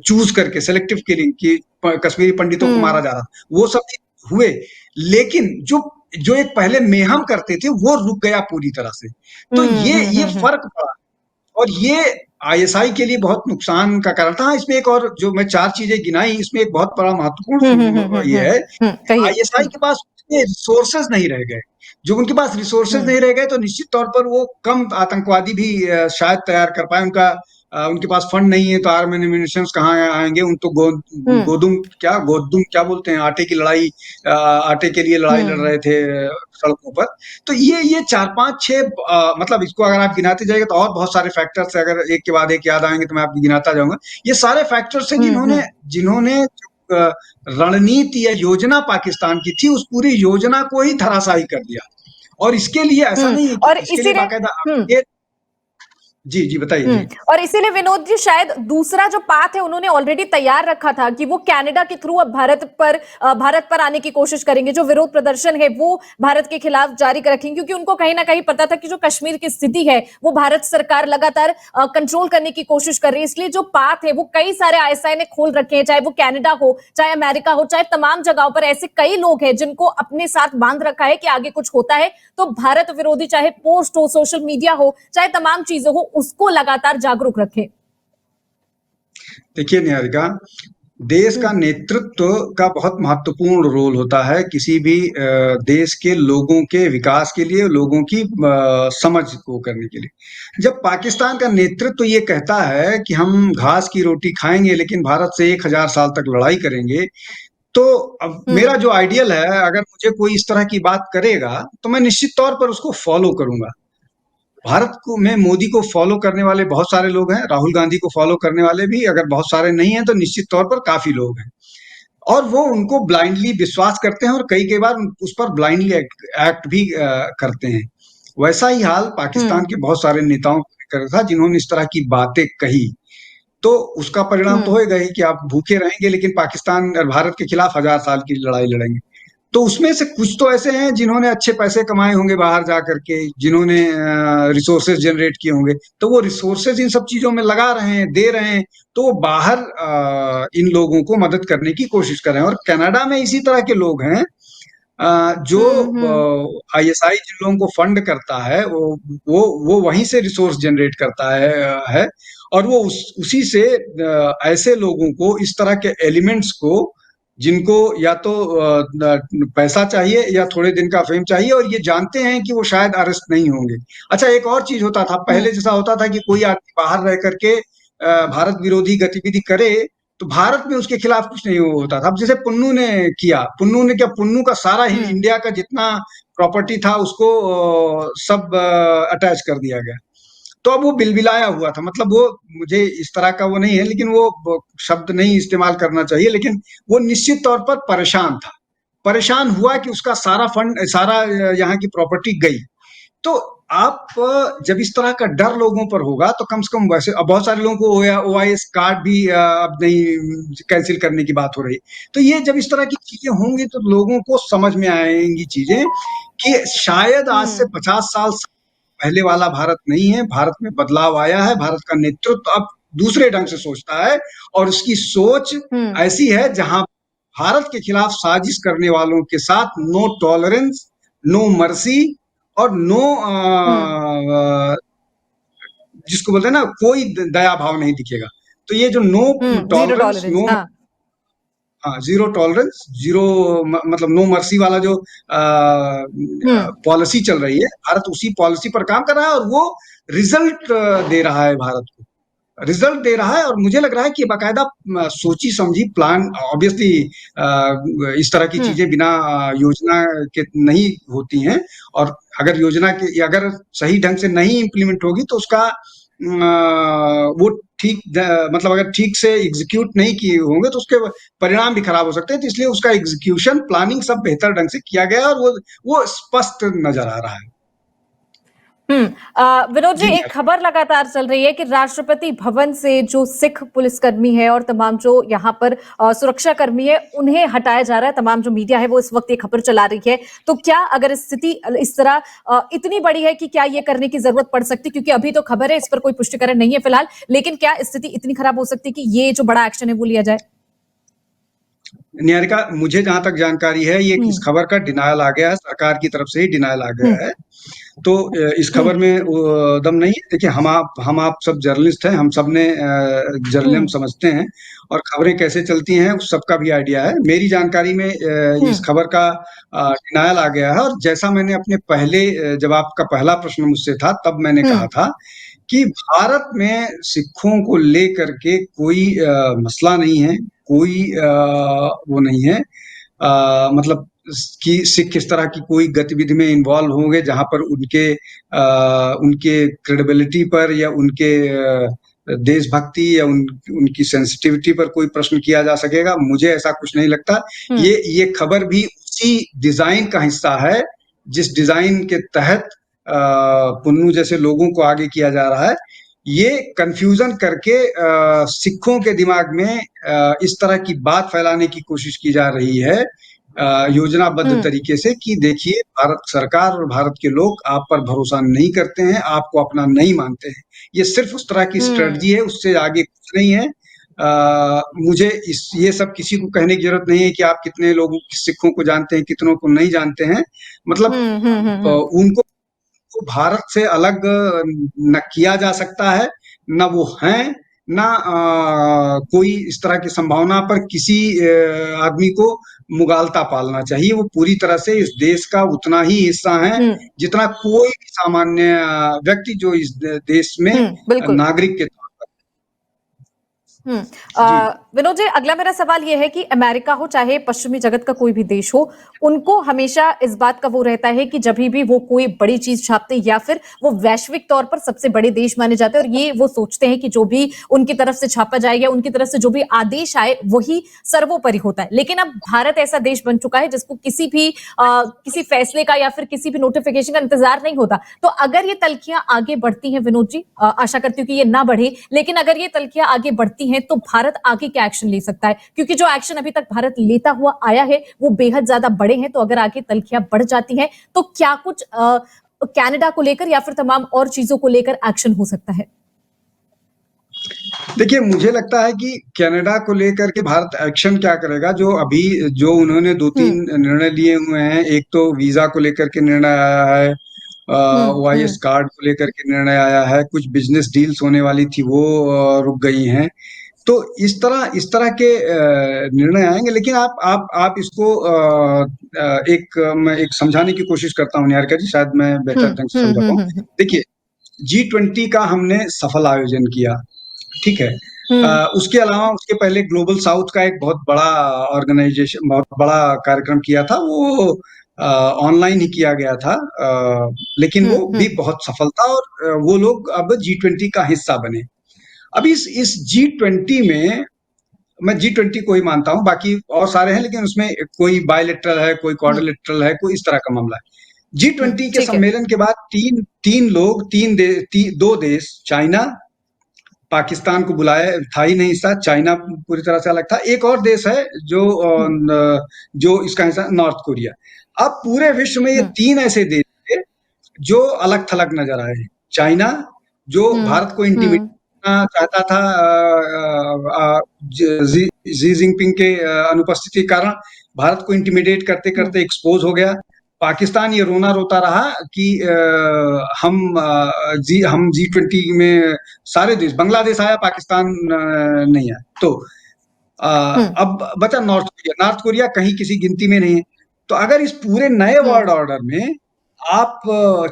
चूज़ करके सेलेक्टिव किलिंग कि कश्मीरी पंडितों को मारा हम्म जा रहा था, वो सब भी हुए। लेकिन जो जो एक पहले मेहम करते थे, वो रुक गया पूरी तरह से। तो ये हम्म फ़र्क पड़ा। और ये आईएसआई के लिए बहुत नुकसान का कारण था। हाँ, इसमें एक और जो मैं 4 चीज़ें गिनाई, इसमें एक बहुत बड़ा महत्वपूर्ण ये है, कहिए आईएसआई के पास उतने रिसोर्सेज़ नहीं रह गए। जब उनके पास रिसोर्सेज़ हम्म नहीं रह गए, तो निश्चित तौर पर वो कम आतंकवादी भी शायद तैयार कर पाएँ। उनके पास फंड नहीं है, तो आर्म एम्युनिशंस कहाँ आएँगे? उन तो हम्म गोदुम क्या बोलते हैं? आटे की लड़ाई, आटे के लिए लड़ाई लड़ हम्म रहे थे सड़कों पर। तो ये 4-5-6 मतलब इसको अगर आप गिनाते जाइएगा तो और बहुत सारे फैक्टर्स है, अगर एक के बाद एक याद आएँगे तो मैं आपको गिनाता जाऊँगा। ये सारे फैक्टर्स हैं जिन्होंने हम्म जिन्होंने अ, रणनीति या योजना पाकिस्तान की थी, उस पूरी योजना को ही धराशायी कर दिया। और इसके लिए ऐसा नहीं है कि और इसके लिए इसीलिए बाकायदा हम्म ये जी, बताइए। जी। और इसीलिए विनोद जी शायद दूसरा जो पाथ है उन्होंने ऑलरेडी तैयार रखा था कि वो कनाडा के थ्रू अब भारत पर आने की कोशिश करेंगे। जो विरोध प्रदर्शन है वो भारत के खिलाफ जारी रखेंगे, क्योंकि उनको कहीं ना कहीं पता था कि जो कश्मीर की स्थिति है वो भारत सरकार लगातार कंट्रोल करने की कोशिश कर रही है। इसलिए जो पाथ है वो कई सारे आईएसआई ने खोल रखे हैं, चाहे वो कनाडा हो, चाहे अमेरिका हो, चाहे तमाम जगहों पर ऐसे कई लोग हैं जिनको अपने साथ बांध रखा है कि आगे कुछ होता है तो भारत विरोधी, चाहे पोस्ट हो, सोशल मीडिया हो, चाहे तमाम चीजें हो, उसको लगातार जागरूक रखें। देखिए निहारिका, देश का हम्म नेतृत्व का बहुत महत्वपूर्ण रोल होता है किसी भी देश के लोगों के विकास के लिए, लोगों की समझ को करने के लिए। जब पाकिस्तान का नेतृत्व ये कहता है कि हम घास की रोटी खाएंगे लेकिन भारत से 1000 साल तक लड़ाई करेंगे, तो अब मेरा हम्म जो आइडियल है, अगर मुझे कोई इस तरह की बात करेगा तो मैं निश्चित तौर पर उसको फॉलो करूंगा। भारत को में मोदी को फॉलो करने वाले बहुत सारे लोग हैं, राहुल गांधी को फॉलो करने वाले भी अगर बहुत सारे नहीं हैं तो निश्चित तौर पर काफी लोग हैं। और वो उनको ब्लाइंडली विश्वास करते हैं और कई-कई बार उस पर ब्लाइंडली एक्ट भी करते हैं। वैसा ही हाल पाकिस्तान हम्म के बहुत सारे नेताओं को लेकर था जिन्होंने इस तरह की बातें कही। तो उसका परिणाम तो हम्म होएगा ही कि आप भूखे रहेंगे लेकिन पाकिस्तान और भारत के खिलाफ 1000 साल की लड़ाई लड़ेंगे। तो उसमें से कुछ तो ऐसे हैं जिन्होंने अच्छे पैसे कमाए होंगे बाहर जा करके, जिन्होंने रिसोर्सेज जनरेट किए होंगे, तो वो रिसोर्सेज इन सब चीजों में लगा रहे हैं, दे रहे हैं, तो वो बाहर इन लोगों को मदद करने की कोशिश कर रहे हैं। और कनाडा में इसी तरह के लोग हैं, जो हम्म आईएसआई जिन लोगों को फंड करता है, वो वहीं से रिसोर्स जनरेट करता है और वो उसी से ऐसे लोगों को, इस तरह के एलिमेंट्स को, जिनको या तो पैसा चाहिए या थोड़े दिन का फेम चाहिए और ये जानते हैं कि वो शायद अरेस्ट नहीं होंगे। अच्छा, एक और चीज होता था पहले, हम्म जैसा होता था कि कोई आदमी बाहर रह करके भारत विरोधी गतिविधि करे तो भारत में उसके खिलाफ कुछ नहीं होता था। अब जैसे पुन्नू ने क्या, पुन्नू का सारा हम्म इंडिया का जितना प्रॉपर्टी था उसको सब अटैच कर दिया गया। तो अब वो बिलबिलाया हुआ था, मतलब वो, मुझे इस तरह का वो नहीं है, लेकिन वो शब्द नहीं इस्तेमाल करना चाहिए, लेकिन वो निश्चित तौर पर परेशान था। परेशान हुआ कि उसका सारा फंड, सारा यहाँ की प्रॉपर्टी गई। तो आप जब इस तरह का डर लोगों पर होगा तो कम से कम, वैसे अब बहुत सारे लोगों को ओआईएस कार्ड भी अब नहीं, कैंसिल करने की बात हो रही। तो ये जब इस तरह की चीजें होंगी तो लोगों को समझ में आएंगी चीजें कि शायद आज से हम्म 50 साल पहले वाला भारत नहीं है। भारत में बदलाव आया है, भारत का नेतृत्व अब दूसरे ढंग से सोचता है और उसकी सोच हम्म ऐसी है जहां भारत के खिलाफ साजिश करने वालों के साथ नो टॉलरेंस, नो मर्सी और नो हम्म जिसको बोलते हैं ना, कोई दया भाव नहीं दिखेगा। तो ये जो नो जीरो टॉलरेंस, टॉलरेंस, हाँ। हाँ, जीरो टॉलरेंस, जीरो मतलब नो मर्सी वाला जो हम्म पॉलिसी चल रही है, भारत उसी पॉलिसी पर काम कर रहा है और वो रिजल्ट दे रहा है भारत को। रिजल्ट दे रहा है और मुझे लग रहा है कि बाकायदा सोची समझी प्लान ऑब्वियसली इस तरह की हम्म चीजें बिना योजना के नहीं होती हैं और अगर सही ढंग से नहीं इम्प्लीमेंट होगी तो उसका वो मतलब अगर ठीक से एग्जीक्यूट नहीं किए होंगे तो उसके परिणाम भी खराब हो सकते हैं तो इसलिए उसका एग्जीक्यूशन प्लानिंग सब बेहतर ढंग से किया गया है और वो स्पष्ट नजर आ रहा है। विनोद जी, जी एक खबर लगातार चल रही है कि राष्ट्रपति भवन से जो सिख पुलिसकर्मी है और तमाम जो यहाँ पर सुरक्षा कर्मी है उन्हें हटाया जा रहा है। तमाम जो मीडिया है वो इस वक्त ये खबर चला रही है। तो क्या अगर स्थिति इस तरह इतनी बड़ी है कि क्या ये करने की जरूरत पड़ सकती, क्योंकि अभी तो खबर है, इस पर कोई पुष्टिकरण नहीं है फिलहाल, लेकिन क्या स्थिति इतनी खराब हो सकती कि ये जो बड़ा एक्शन है वो लिया जाए? निहारिका, मुझे जहां तक जानकारी है ये इस हम्म खबर का डिनायल आ गया है, सरकार की तरफ से ही डिनायल आ हम्म गया है। तो इस हम्म खबर में दम नहीं है। देखिए हम आप सब जर्नलिस्ट हैं, हम सब ने जर्नलिज्म हम्म समझते हैं और खबरें कैसे चलती हैं उस सबका भी आइडिया है। मेरी जानकारी में इस हम्म खबर का डिनायल आ गया है और जैसा मैंने अपने पहले जब आपका पहला प्रश्न मुझसे था तब मैंने कहा हम्म था कि भारत में सिखों को लेकर के कोई मसला नहीं है, कोई वो नहीं है, मतलब कि सिख इस तरह की कोई गतिविधि में इन्वॉल्व होंगे जहां पर उनके क्रेडिबिलिटी पर या उनके देशभक्ति या उनकी सेंसिटिविटी पर कोई प्रश्न किया जा सकेगा। मुझे ऐसा कुछ नहीं लगता। हम्म ये खबर भी उसी डिजाइन का हिस्सा है जिस डिजाइन के तहत पुन्नू जैसे लोगों को आगे किया जा रहा है। ये कंफ्यूजन करके सिखों के दिमाग में इस तरह की बात फैलाने की कोशिश की जा रही है योजनाबद्ध हम्म तरीके से कि देखिए भारत सरकार और भारत के लोग आप पर भरोसा नहीं करते हैं, आपको अपना नहीं मानते हैं। ये सिर्फ उस तरह की हम्म स्ट्रेटजी है, उससे आगे कुछ नहीं है। मुझे ये सब किसी को कहने की जरूरत नहीं है कि आप कितने लोगों सिखों को जानते हैं, कितनों को नहीं जानते हैं। मतलब उनको को भारत से अलग न किया जा सकता है, न वो हैं, न कोई इस तरह की संभावना पर किसी आदमी को मुगालता पालना चाहिए। वो पूरी तरह से इस देश का उतना ही हिस्सा हैं, हम्म जितना कोई भी सामान्य व्यक्ति जो इस देश में बिल्कुल। नागरिक के तौर पर। हम्म जी। विनोद जी, अगला मेरा सवाल यह है कि अमेरिका हो चाहे पश्चिमी जगत का कोई भी देश हो, उनको हमेशा इस बात का वो रहता है कि जब भी वो कोई बड़ी चीज छापते या फिर वो वैश्विक तौर पर सबसे बड़े देश माने जाते हैं और ये वो सोचते हैं कि जो भी उनकी तरफ से छापा जाए या उनकी तरफ से जो भी आदेश आए वही सर्वोपरि होता है। लेकिन अब भारत ऐसा देश बन चुका है जिसको किसी फैसले का या फिर किसी भी नोटिफिकेशन का इंतजार नहीं होता। तो अगर ये तल्खियां आगे बढ़ती हैं विनोद जी, आशा करती हूँ कि ये ना बढ़े, लेकिन अगर ये तल्खियां आगे बढ़ती हैं तो भारत आगे क्या एक्शन ले सकता है? क्योंकि जो एक्शन अभी तक भारत लेता हुआ आया है वो बेहद ज्यादा बड़े हैं। तो अगर आगे तल्खियां बढ़ जाती हैं तो क्या कुछ कनाडा को लेकर या फिर तमाम और चीजों को लेकर एक्शन हो सकता है? देखिए, मुझे लगता है कि कनाडा को लेकर के भारत एक्शन क्या करेगा, जो उन्होंने दो हम्म तीन निर्णय लिए हुए हैं। एक तो वीजा को लेकर के निर्णय आया है, ओआईएस हम्म कार्ड को लेकर के निर्णय आया है, कुछ बिजनेस डील्स होने वाली थी वो रुक गई हैं। तो इस तरह के निर्णय आएंगे, लेकिन आप इसको मैं एक समझाने की कोशिश करता हूँ निहारिका जी, शायद मैं बेहतर ढंग से समझा पाऊँ। हम्म देखिए, G20 का हमने सफल आयोजन किया, ठीक है। हम्म उसके अलावा उसके पहले ग्लोबल साउथ का एक बहुत बड़ा ऑर्गेनाइजेशन, बहुत बड़ा कार्यक्रम किया था, वो ऑनलाइन ही किया गया था, लेकिन वो भी हम्म बहुत सफल था और वो लोग अब G20 का हिस्सा बने। अब इस G20 में मैं G20 को ही मानता हूँ, बाकी और सारे हैं लेकिन उसमें कोई बायलेटरल है, कोई क्वाड्रिलेटरल है, कोई इस तरह का मामला है। G20 के ठीक है। सम्मेलन के बाद तीन तीन लोग दो देश, चाइना, पाकिस्तान को बुलाया था ही नहीं हिस्सा, चाइना पूरी तरह से अलग था। एक और देश है हम्म जो इसका हिस्सा, नॉर्थ कोरिया। अब पूरे विश्व में ये हम्म तीन ऐसे देश थे जो अलग थलग नजर आए। चाइना, जो भारत को इंटीमिडेट हम्म करना चाहता था जी जिनपिंग के अनुपस्थिति के कारण, भारत को इंटीमिडेट करते हम्म करते एक्सपोज हो गया। पाकिस्तान ये रोना रोता रहा कि हम G20 में सारे देश, बांग्लादेश आया, पाकिस्तान नहीं आया। तो हम्म अब बचा नॉर्थ कोरिया। नॉर्थ कोरिया कहीं किसी गिनती में नहीं है। तो अगर इस पूरे नए हम्म वर्ल्ड ऑर्डर में आप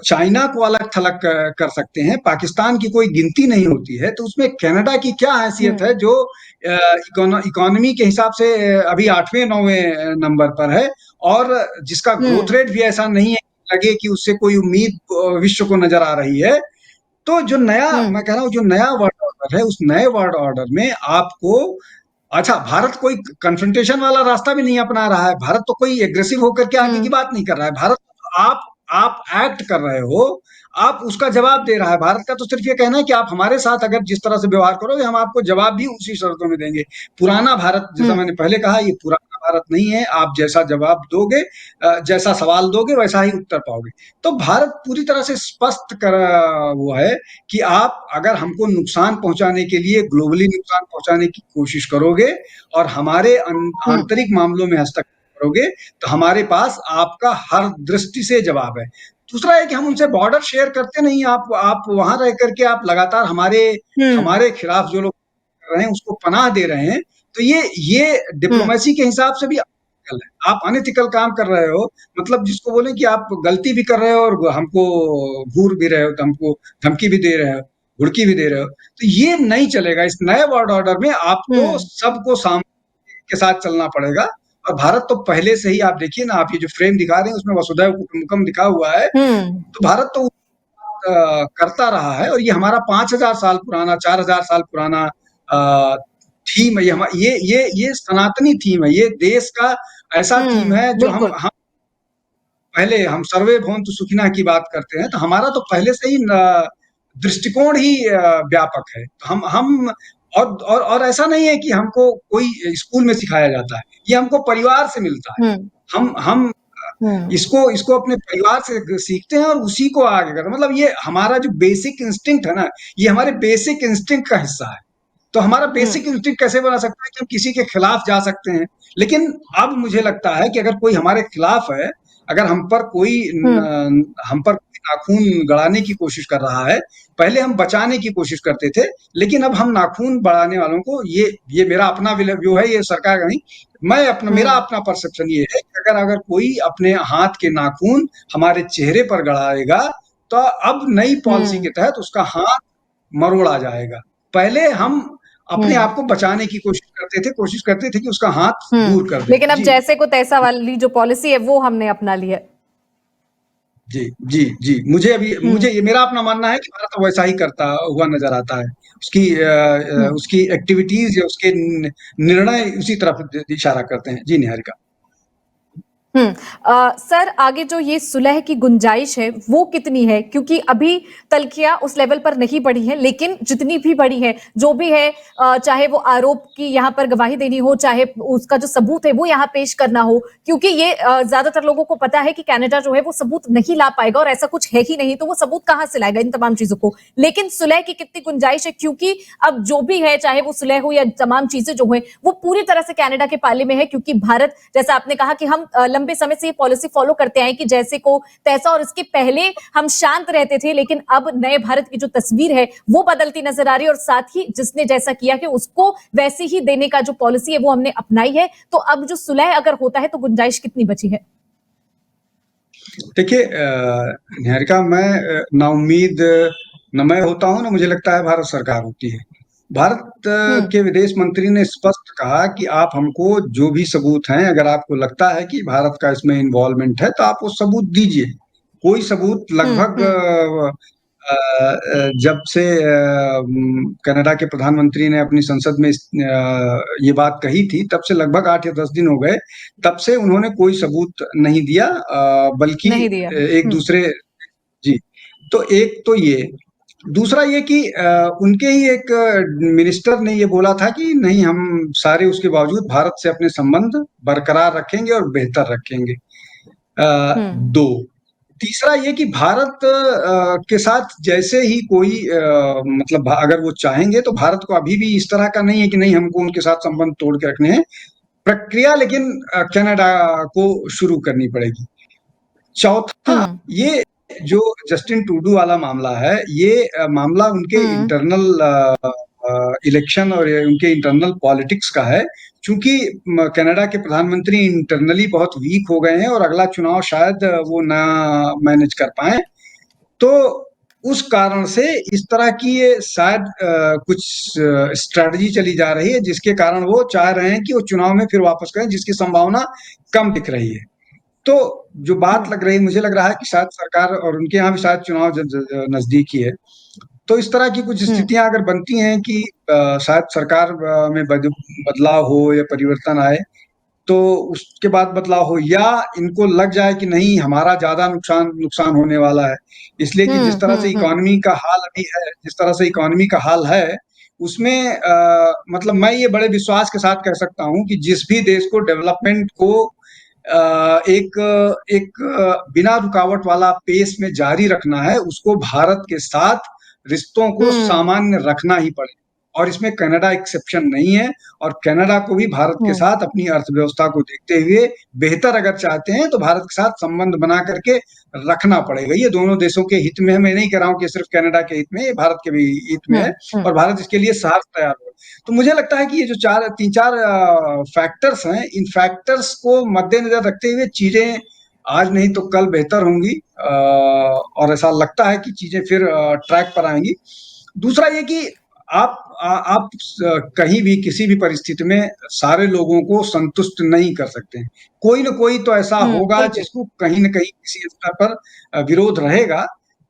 चाइना को अलग थलग कर सकते हैं, पाकिस्तान की कोई गिनती नहीं होती है, तो उसमें कनाडा की क्या हैसियत है हम्म जो इकोनॉमी के हिसाब से अभी 8वें 9वें नंबर पर है, और जिसका ग्रोथ हम्म रेट भी ऐसा नहीं है कि लगे कि उससे कोई उम्मीद विश्व को नजर आ रही है। तो जो नया, मैं हम्म कह रहा हूँ, जो नया वर्ल्ड ऑर्डर है, उस नए वर्ल्ड ऑर्डर में आपको, अच्छा, भारत कोई कन्फ्रंटेशन वाला रास्ता भी नहीं अपना रहा है, भारत तो कोई एग्रेसिव होकर के आगे की हम्म बात नहीं कर रहा है, भारत, आप एक्ट कर रहे हो, आप उसका जवाब दे रहा है। भारत का तो सिर्फ ये कहना है कि आप हमारे साथ अगर जिस तरह से व्यवहार करोगे, हम आपको जवाब भी उसी शर्तों में देंगे। पुराना भारत, जैसा हम्म मैंने पहले कहा, ये पुराना भारत नहीं है, आप जैसा जवाब दोगे, जैसा सवाल दोगे, वैसा ही उत्तर पाओगे। तो भारत पूरी तरह से स्पष्ट कर वो है कि आप अगर हमको नुकसान पहुंचाने के लिए, ग्लोबली नुकसान पहुंचाने की कोशिश करोगे और हमारे हम्म आंतरिक मामलों में हस्तक्षेप करोगे, तो हमारे पास आपका हर दृष्टि से जवाब है। दूसरा है कि हम उनसे बॉर्डर शेयर करते नहीं, आप वहां रह करके आप लगातार हमारे हम्म हमारे खिलाफ जो लोग कर रहे हैं उसको पनाह दे रहे हैं। तो ये हम्म डिप्लोमेसी के हिसाब से भी अनएथिकल है। आप अनएथिकल काम कर रहे हो, मतलब जिसको बोले कि आप गलती भी कर रहे हो और हमको घूर भी रहे हो, तो हमको धमकी भी दे रहे हो, घुड़की भी दे रहे हो। तो ये नहीं चलेगा। इस नए वर्ल्ड ऑर्डर में आपको हम्म सबको सामने के साथ चलना पड़ेगा। और भारत तो पहले से ही, आप देखिए ना, आप ये जो फ्रेम दिखा रहे हैं उसमें वसुधैव कुटुंबकम लिखा हुआ है, हम्म तो भारत तो करता रहा है। और ये हमारा 5000 साल पुराना, 4000 साल पुराना थीम है। ये सनातनी थीम है, ये देश का ऐसा थीम है जो बिल्कुल हम पहले, हम सर्वे भवन्तु सुखिनः की बात करते हैं, तो हमारा तो पहले से ही दृष्टिकोण ही व्यापक है। तो हम और ऐसा नहीं है कि हमको कोई स्कूल में सिखाया जाता है, ये हमको परिवार से मिलता है। हम्म हम हम्म इसको अपने परिवार से सीखते हैं और उसी को आगे करते हैं। मतलब ये हमारा जो बेसिक इंस्टिंक्ट है ना, ये हमारे बेसिक इंस्टिंक्ट का हिस्सा है। तो हमारा हम्म बेसिक इंस्टिंक्ट कैसे बना सकता है कि हम किसी के खिलाफ जा सकते हैं। लेकिन अब मुझे लगता है कि अगर कोई हमारे खिलाफ है, अगर हम्म हम पर कोई नाखून गड़ाने की कोशिश कर रहा है, पहले हम बचाने की कोशिश करते थे, लेकिन अब हम नाखून बढ़ाने वालों को, ये मेरा अपना व्यू है, ये सरकार का नहीं, मेरा हम्म अपना परसेप्शन ये है कि अगर अगर कोई अपने हाथ के नाखून हमारे चेहरे पर गड़ाएगा, तो अब नई पॉलिसी हम्म के तहत उसका हाथ मरोड़ा जाएगा। पहले हम अपने हम्म आप को बचाने की कोशिश करते थे कि उसका हाथ दूर कर दें। लेकिन अब जी, जैसे को तैसा वाली जो पॉलिसी है वो हमने अपना ली है। जी, जी, जी। हम्म ये मेरा अपना मानना है कि भारत वैसा ही करता हुआ नज़र आता है। हम्म उसकी एक्टिविटीज़ या उसके निर्णय उसी तरफ इशारा करते हैं। जी, निहारिका। सर आगे जो ये सुलह की गुंजाइश है वो कितनी है, क्योंकि अभी तल्खियां उस लेवल पर नहीं बढ़ी है, लेकिन जितनी भी बढ़ी है, जो भी है, चाहे वो आरोप की यहाँ पर गवाही देनी हो, चाहे उसका जो सबूत है वो यहाँ पेश करना हो, क्योंकि ये ज्यादातर लोगों को पता है कि कनाडा जो है वो सबूत नहीं ला पाएगा और ऐसा कुछ है ही नहीं, तो वो सबूत कहाँ से लाएगा इन तमाम चीजों को। लेकिन सुलह की कितनी गुंजाइश है, क्योंकि अब जो भी है, चाहे वो सुलह हो या तमाम चीजें जो है वो पूरी तरह से कनाडा के पाले में है, क्योंकि भारत, जैसा आपने कहा कि हम लंबे समय से ये पॉलिसी फॉलो करते आए कि जैसे को तैसा, और इसके पहले हम शांत रहते थे, लेकिन अब नए भारत की जो तस्वीर है वो बदलती नजर आ रही है, और साथ ही जिसने जैसा किया कि उसको वैसे ही देने का जो पॉलिसी है वो हमने अपनाई है। तो अब जो सुलह अगर होता है तो गुंजाइश कितनी बची है? देखिए, निहारिका, मैं नाउम्मीद ना मैं होता हूँ, ना मुझे लगता है भारत सरकार होती है। भारत हम्म के विदेश मंत्री ने स्पष्ट कहा कि आप हमको जो भी सबूत हैं, अगर आपको लगता है कि भारत का इसमें इन्वॉल्वमेंट है, तो आप वो सबूत दीजिए। कोई सबूत लगभग हम्म जब से कनाडा के प्रधानमंत्री ने अपनी संसद में ये बात कही थी, तब से लगभग 8 या 10 दिन हो गए। तब से उन्होंने कोई सबूत नहीं दिया, बल्कि नहीं दिया। एक दूसरे, जी। तो एक तो ये, दूसरा ये कि उनके ही एक मिनिस्टर ने ये बोला था कि नहीं, हम सारे उसके बावजूद भारत से अपने संबंध बरकरार रखेंगे और बेहतर रखेंगे। हम्म 2, तीसरा ये कि भारत के साथ जैसे ही कोई मतलब अगर वो चाहेंगे, तो भारत को अभी भी इस तरह का नहीं है कि नहीं, हमको उनके साथ संबंध तोड़ के रखने हैं। प्रक्रिया लेकिन कनाडा को शुरू करनी पड़ेगी। चौथा, हम्म ये जो जस्टिन ट्रूडो वाला मामला है, ये मामला उनके हम्म इंटरनल इलेक्शन और ये उनके इंटरनल पॉलिटिक्स का है। चूँकि कनाडा के प्रधानमंत्री इंटरनली बहुत वीक हो गए हैं और अगला चुनाव शायद वो ना मैनेज कर पाएँ। तो उस कारण से इस तरह की ये शायद कुछ स्ट्रैटेजी चली जा रही है, जिसके कारण वो चाह रहे हैं कि वो चुनाव में फिर वापस करें, जिसकी संभावना कम दिख रही है। तो जो बात लग रही, मुझे लग रहा है कि शायद सरकार और उनके यहाँ भी शायद चुनाव नजदीक ही है। तो इस तरह की कुछ स्थितियां अगर बनती हैं कि शायद सरकार में बदलाव हो या परिवर्तन आए, तो उसके बाद बदलाव हो, या इनको लग जाए कि नहीं हमारा ज्यादा नुकसान नुकसान होने वाला है, इसलिए कि जिस तरह से इकोनॉमी का हाल अभी है, जिस तरह से इकोनॉमी का हाल है, उसमें मतलब मैं ये बड़े विश्वास के साथ कह सकता हूँ कि जिस भी देश को डेवलपमेंट को एक एक बिना रुकावट वाला पेस में जारी रखना है, उसको भारत के साथ रिश्तों को सामान्य रखना ही पड़ेगा। और इसमें कनाडा एक्सेप्शन नहीं है, और कनाडा को भी भारत के साथ अपनी अर्थव्यवस्था को देखते हुए बेहतर अगर चाहते हैं तो भारत के साथ संबंध बना करके रखना पड़ेगा। ये दोनों देशों के हित में है। मैं नहीं कह रहा हूँ कि सिर्फ कनाडा के हित में, ये भारत के भी हित में है, और भारत इसके लिए साफ तैयार हो। तो मुझे लगता है कि ये जो तीन चार फैक्टर्स हैं, इन फैक्टर्स को मद्देनजर रखते हुए चीजें आज नहीं तो कल बेहतर होंगी, और ऐसा लगता है कि चीजें फिर ट्रैक पर आएंगी। दूसरा ये कि आप कहीं भी किसी भी परिस्थिति में सारे लोगों को संतुष्ट नहीं कर सकते हैं। कोई न कोई तो ऐसा होगा जिसको कहीं न कहीं किसी स्तर पर विरोध रहेगा।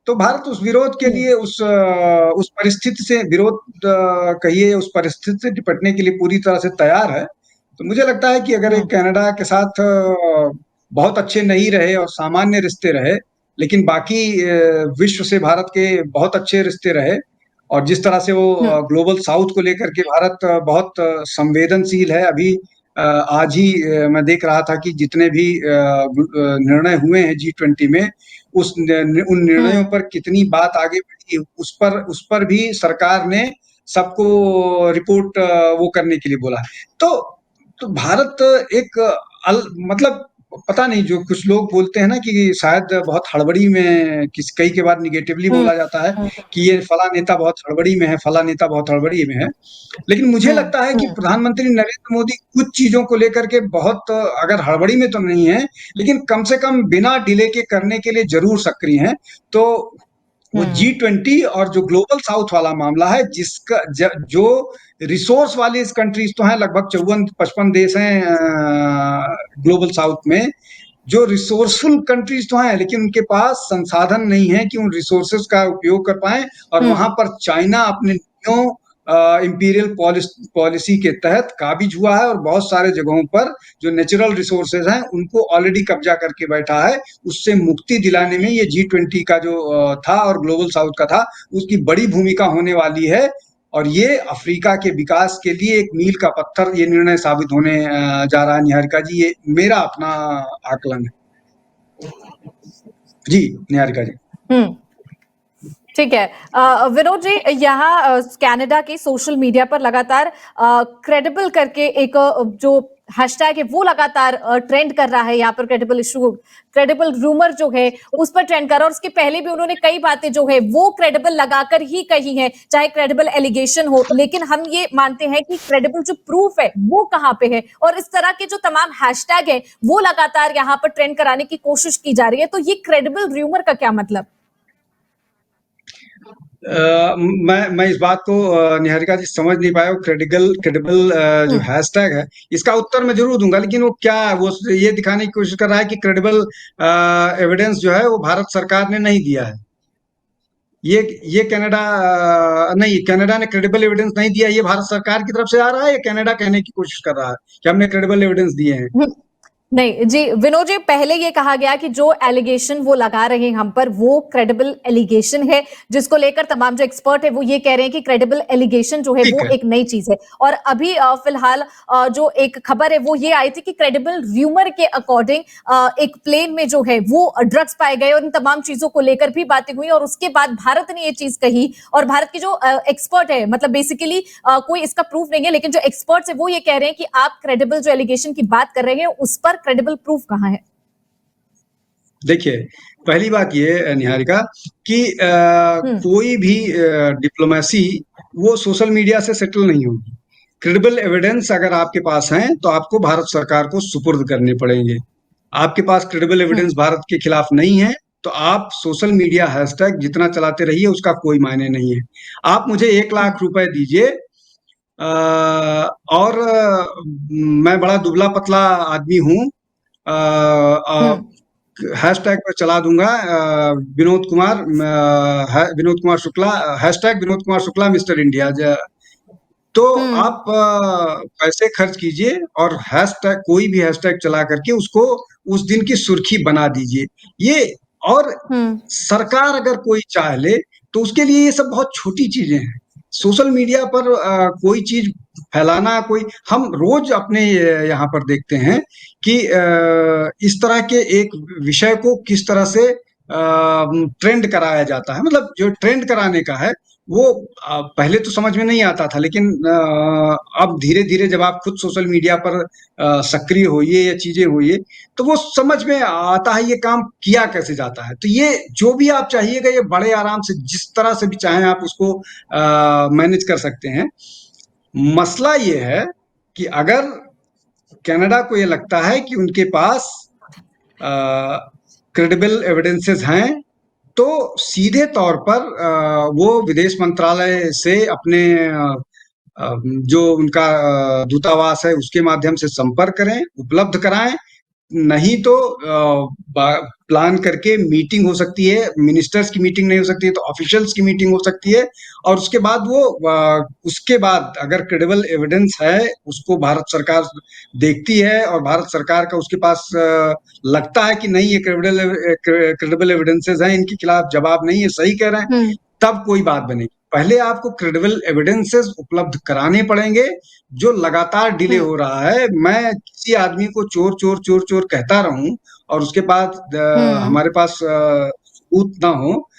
तो भारत उस विरोध के लिए, उस परिस्थिति से विरोध कहिए, उस परिस्थिति से निपटने के लिए पूरी तरह से तैयार है। तो मुझे लगता है कि अगर एक कनाडा के साथ बहुत अच्छे नहीं रहे और सामान्य रिश्ते रहे, लेकिन बाकी विश्व से भारत के बहुत अच्छे रिश्ते रहे, और जिस तरह से वो ग्लोबल साउथ को लेकर के भारत बहुत संवेदनशील है। अभी आज ही मैं देख रहा था कि जितने भी निर्णय हुए हैं G20 में, उन निर्णयों पर कितनी बात आगे बढ़ी, उस पर भी सरकार ने सबको रिपोर्ट वो करने के लिए बोला। तो भारत एक मतलब पता नहीं, जो कुछ लोग बोलते हैं ना कि शायद बहुत हड़बड़ी में, कई के बाद निगेटिवली बोला जाता है कि ये फला नेता बहुत हड़बड़ी में है, फला नेता बहुत हड़बड़ी में है। लेकिन मुझे लगता है कि प्रधानमंत्री नरेंद्र मोदी कुछ चीजों को लेकर के बहुत, अगर हड़बड़ी में तो नहीं है, लेकिन कम से कम बिना डिले के करने के लिए जरूर सक्रिय हैं। तो वो G20 और जो ग्लोबल साउथ वाला मामला है, जिसका जो रिसोर्स वाली कंट्रीज तो हैं, लगभग 54-55 देश हैं ग्लोबल साउथ में, जो रिसोर्सफुल कंट्रीज तो हैं, लेकिन उनके पास संसाधन नहीं है कि उन रिसोर्सेज का उपयोग कर पाए। और वहां पर चाइना अपने न्यू इंपीरियल पॉलिसी के तहत काबिज हुआ है, और बहुत सारे जगहों पर जो नेचुरल रिसोर्सेज हैं उनको ऑलरेडी कब्जा करके बैठा है। उससे मुक्ति दिलाने में ये G20 का जो था और ग्लोबल साउथ का था, उसकी बड़ी भूमिका होने वाली है। और ये अफ्रीका के विकास के लिए एक मील का पत्थर ये निर्णय साबित होने जा रहा है। निहारिका जी, ये मेरा अपना आकलन है। जी निहारिका जी। ठीक है। विनोद जी, यहाँ कनाडा के सोशल मीडिया पर लगातार क्रेडिबल करके एक जो हैशटैग है वो लगातार ट्रेंड कर रहा है। यहाँ पर क्रेडिबल इशू, क्रेडिबल रूमर जो है उस पर ट्रेंड कर रहा है, और उसके पहले भी उन्होंने कई बातें जो है वो क्रेडिबल लगाकर ही कही है, चाहे क्रेडिबल एलिगेशन हो। लेकिन हम ये मानते हैं कि क्रेडिबल जो प्रूफ है वो कहाँ पे है, और इस तरह के जो तमाम हैशटैग है वो लगातार यहाँ पर ट्रेंड कराने की कोशिश की जा रही है। तो ये क्रेडिबल रूमर का क्या मतलब? मैं इस बात को निहारिका जी समझ नहीं पाया। क्रेडिबल जो हैशटैग है, इसका उत्तर मैं जरूर दूंगा, लेकिन वो क्या है, वो ये दिखाने की कोशिश कर रहा है कि क्रेडिबल एविडेंस जो है वो भारत सरकार ने नहीं दिया है। ये कनाडा नहीं, कनाडा ने क्रेडिबल एविडेंस नहीं दिया, ये भारत सरकार की तरफ से आ रहा है, या कनाडा कहने की कोशिश कर रहा है कि हमने क्रेडिबल एविडेंस दिए हैं। नहीं जी विनोद जी, पहले ये कहा गया कि जो एलिगेशन वो लगा रहे हैं हम पर वो क्रेडिबल एलिगेशन है, जिसको लेकर तमाम जो एक्सपर्ट है वो ये कह रहे हैं कि क्रेडिबल एलिगेशन जो है वो एक नई चीज है। और अभी फिलहाल जो एक खबर है वो ये आई थी कि क्रेडिबल र्यूमर के अकॉर्डिंग एक प्लेन में जो है वो ड्रग्स पाए गए, और इन तमाम चीजों को लेकर भी बातें हुई। और उसके बाद भारत ने ये चीज कही, और भारत की जो एक्सपर्ट है, मतलब बेसिकली कोई इसका प्रूफ नहीं है, लेकिन जो एक्सपर्ट्स है वो ये कह रहे हैं कि आप क्रेडिबल जो एलिगेशन की बात कर रहे हैं उस पर क्रेडिबल प्रूफ कहां है? देखिए, पहली बात ये निहारिका कि हम्म। कोई भी डिप्लोमेसी वो सोशल मीडिया से सेटल नहीं होगी। क्रेडिबल एविडेंस अगर आपके पास हैं, तो आपको भारत सरकार को सुपुर्द करने पड़ेंगे। आपके पास क्रेडिबल हम्म। एविडेंस भारत के खिलाफ नहीं है, तो आप सोशल मीडिया हैशटैग जितना चलाते रहिए, उसका कोई मायने नहीं है। आप मुझे 1 हम्म। लाख रुपए दीजिए, और मैं बड़ा दुबला-पतला आदमी हूँ, अ अ, हम्म। हैशटैग पे चला दूंगा Vinod Kumar Shukla, hashtag Vinod Kumar Shukla mister India. तो हम्म। आप पैसे खर्च कीजिए और हैशटैग, कोई भी हैशटैग चला करके उसको उस दिन की सुर्खी बना दीजिए। ये और हम्म। सरकार अगर कोई चाह ले, तो उसके लिए ये सब बहुत छोटी चीजें हैं। सोशल मीडिया पर कोई चीज फैलाना, कोई हम रोज अपने यहाँ पर देखते हैं कि इस तरह के एक विषय को किस तरह से ट्रेंड कराया जाता है। मतलब जो ट्रेंड कराने का है, वो पहले तो समझ में नहीं आता था, लेकिन अब धीरे-धीरे जब आप खुद सोशल मीडिया पर सक्रिय होइए या चीजें होइए, तो वो समझ में आता है ये काम किया कैसे जाता है। तो ये जो भी आप चाहिएगा, ये बड़े आराम से जिस तरह से भी चाहें आप उसको मैनेज कर सकते हैं। मसला ये है कि अगर कनाडा को ये लगता है कि उनके पास क्रेडिबल एविडेंसेस हैं, तो सीधे तौर पर वो विदेश मंत्रालय से अपने जो उनका दूतावास है उसके माध्यम से संपर्क करें, उपलब्ध कराएं। नहीं तो प्लान करके मीटिंग हो सकती है, मिनिस्टर्स की मीटिंग नहीं हो सकती है तो ऑफिशियल्स की मीटिंग हो सकती है, और उसके बाद उसके बाद अगर क्रेडिबल एविडेंस है, उसको भारत सरकार देखती है और भारत सरकार का उसके पास लगता है कि नहीं, ये क्रेडिबल एविडेंसेस हैं, इनके खिलाफ जवाब नहीं है, सही कह रहे हैं, हम्म। तब कोई बात बनेगी। पहले आपको क्रेडिबल एविडेंसेस उपलब्ध कराने पड़ेंगे, जो लगातार डिले हम्म। हो रहा है। मैं किसी आदमी को चोर चोर चोर चोर कहता रहूं और उसके बाद हम्म। हमारे पास सबूत ना हो।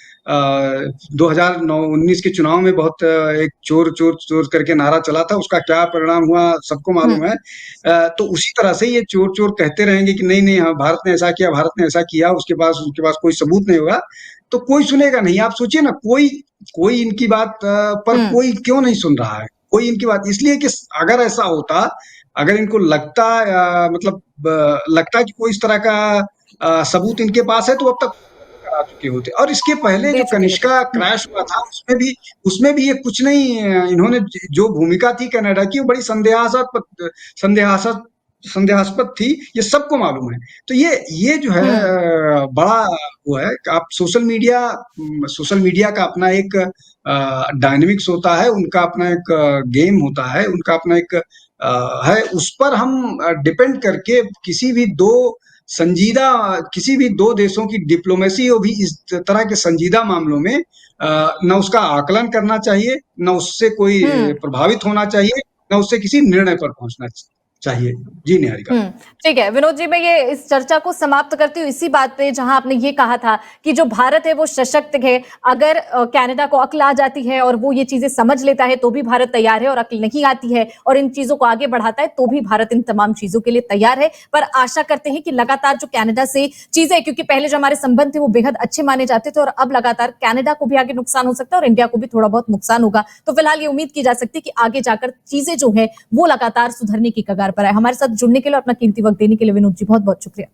2019 के चुनाव में बहुत एक चोर चोर चोर करके नारा चला था, उसका क्या परिणाम हुआ सबको हम्म। मालूम है। तो उसी तरह से ये चोर चोर कहते रहेंगे कि नहीं नहीं, हाँ भारत ने ऐसा किया, भारत ने ऐसा किया, उसके पास कोई सबूत नहीं होगा, तो कोई सुनेगा नहीं। आप सोचिए ना, कोई कोई इनकी बात पर हम्म। कोई क्यों नहीं सुन रहा है, कोई इनकी बात, इसलिए कि अगर ऐसा होता, अगर इनको लगता मतलब लगता कि कोई इस तरह का सबूत इनके पास है, तो अब तक करा चुके होते। और इसके पहले दे जो चुके होते। कनिष्का क्रैश हुआ था, उसमें भी ये कुछ नहीं, इन्होंने जो भूमिका थी कनाडा की, वो बड़ी संदेहास्पद संदेहास्पद थी, ये सबको मालूम है। तो ये जो है हम्म। बड़ा वो है कि आप सोशल मीडिया का अपना एक डायनेमिक्स होता है, उनका अपना एक गेम होता है, उनका अपना एक है, उस पर हम डिपेंड करके किसी भी दो देशों की डिप्लोमेसी हो भी इस तरह के संजीदा मामलों में न उसका आकलन करना चाहिए, न उससे कोई हम्म। प्रभावित होना चाहिए, न उससे किसी निर्णय पर पहुंचना चाहिए। जी निहारिका। हुँ, ठीक है। विनोद जी, मैं ये इस चर्चा को समाप्त करती हूँ इसी बात पे जहाँ आपने ये कहा था कि जो भारत है वो सशक्त है। अगर कनाडा को अक्ल आ जाती है और वो ये चीज़ें समझ लेता है तो भी भारत तैयार है, और अक्ल नहीं आती है और इन चीज़ों को आगे बढ़ाता है तो भी भारत इन तमाम चीज़ों के लिए तैयार है। पर आशा करते हैं कि लगातार जो कनाडा से चीज़ें, क्योंकि पहले जो हमारे संबंध थे वो बेहद अच्छे माने जाते थे और अब लगातार कनाडा को भी आगे नुकसान हो सकता है और इंडिया को भी थोड़ा बहुत नुकसान होगा। तो फिलहाल ये उम्मीद की जा सकती है कि आगे जाकर चीज़ें जो हैं वो लगातार सुधरने की कगार पर है। हमारे साथ जुड़ने के लिए, अपना कीमती वक्त देने के लिए विनोद जी बहुत-बहुत शुक्रिया।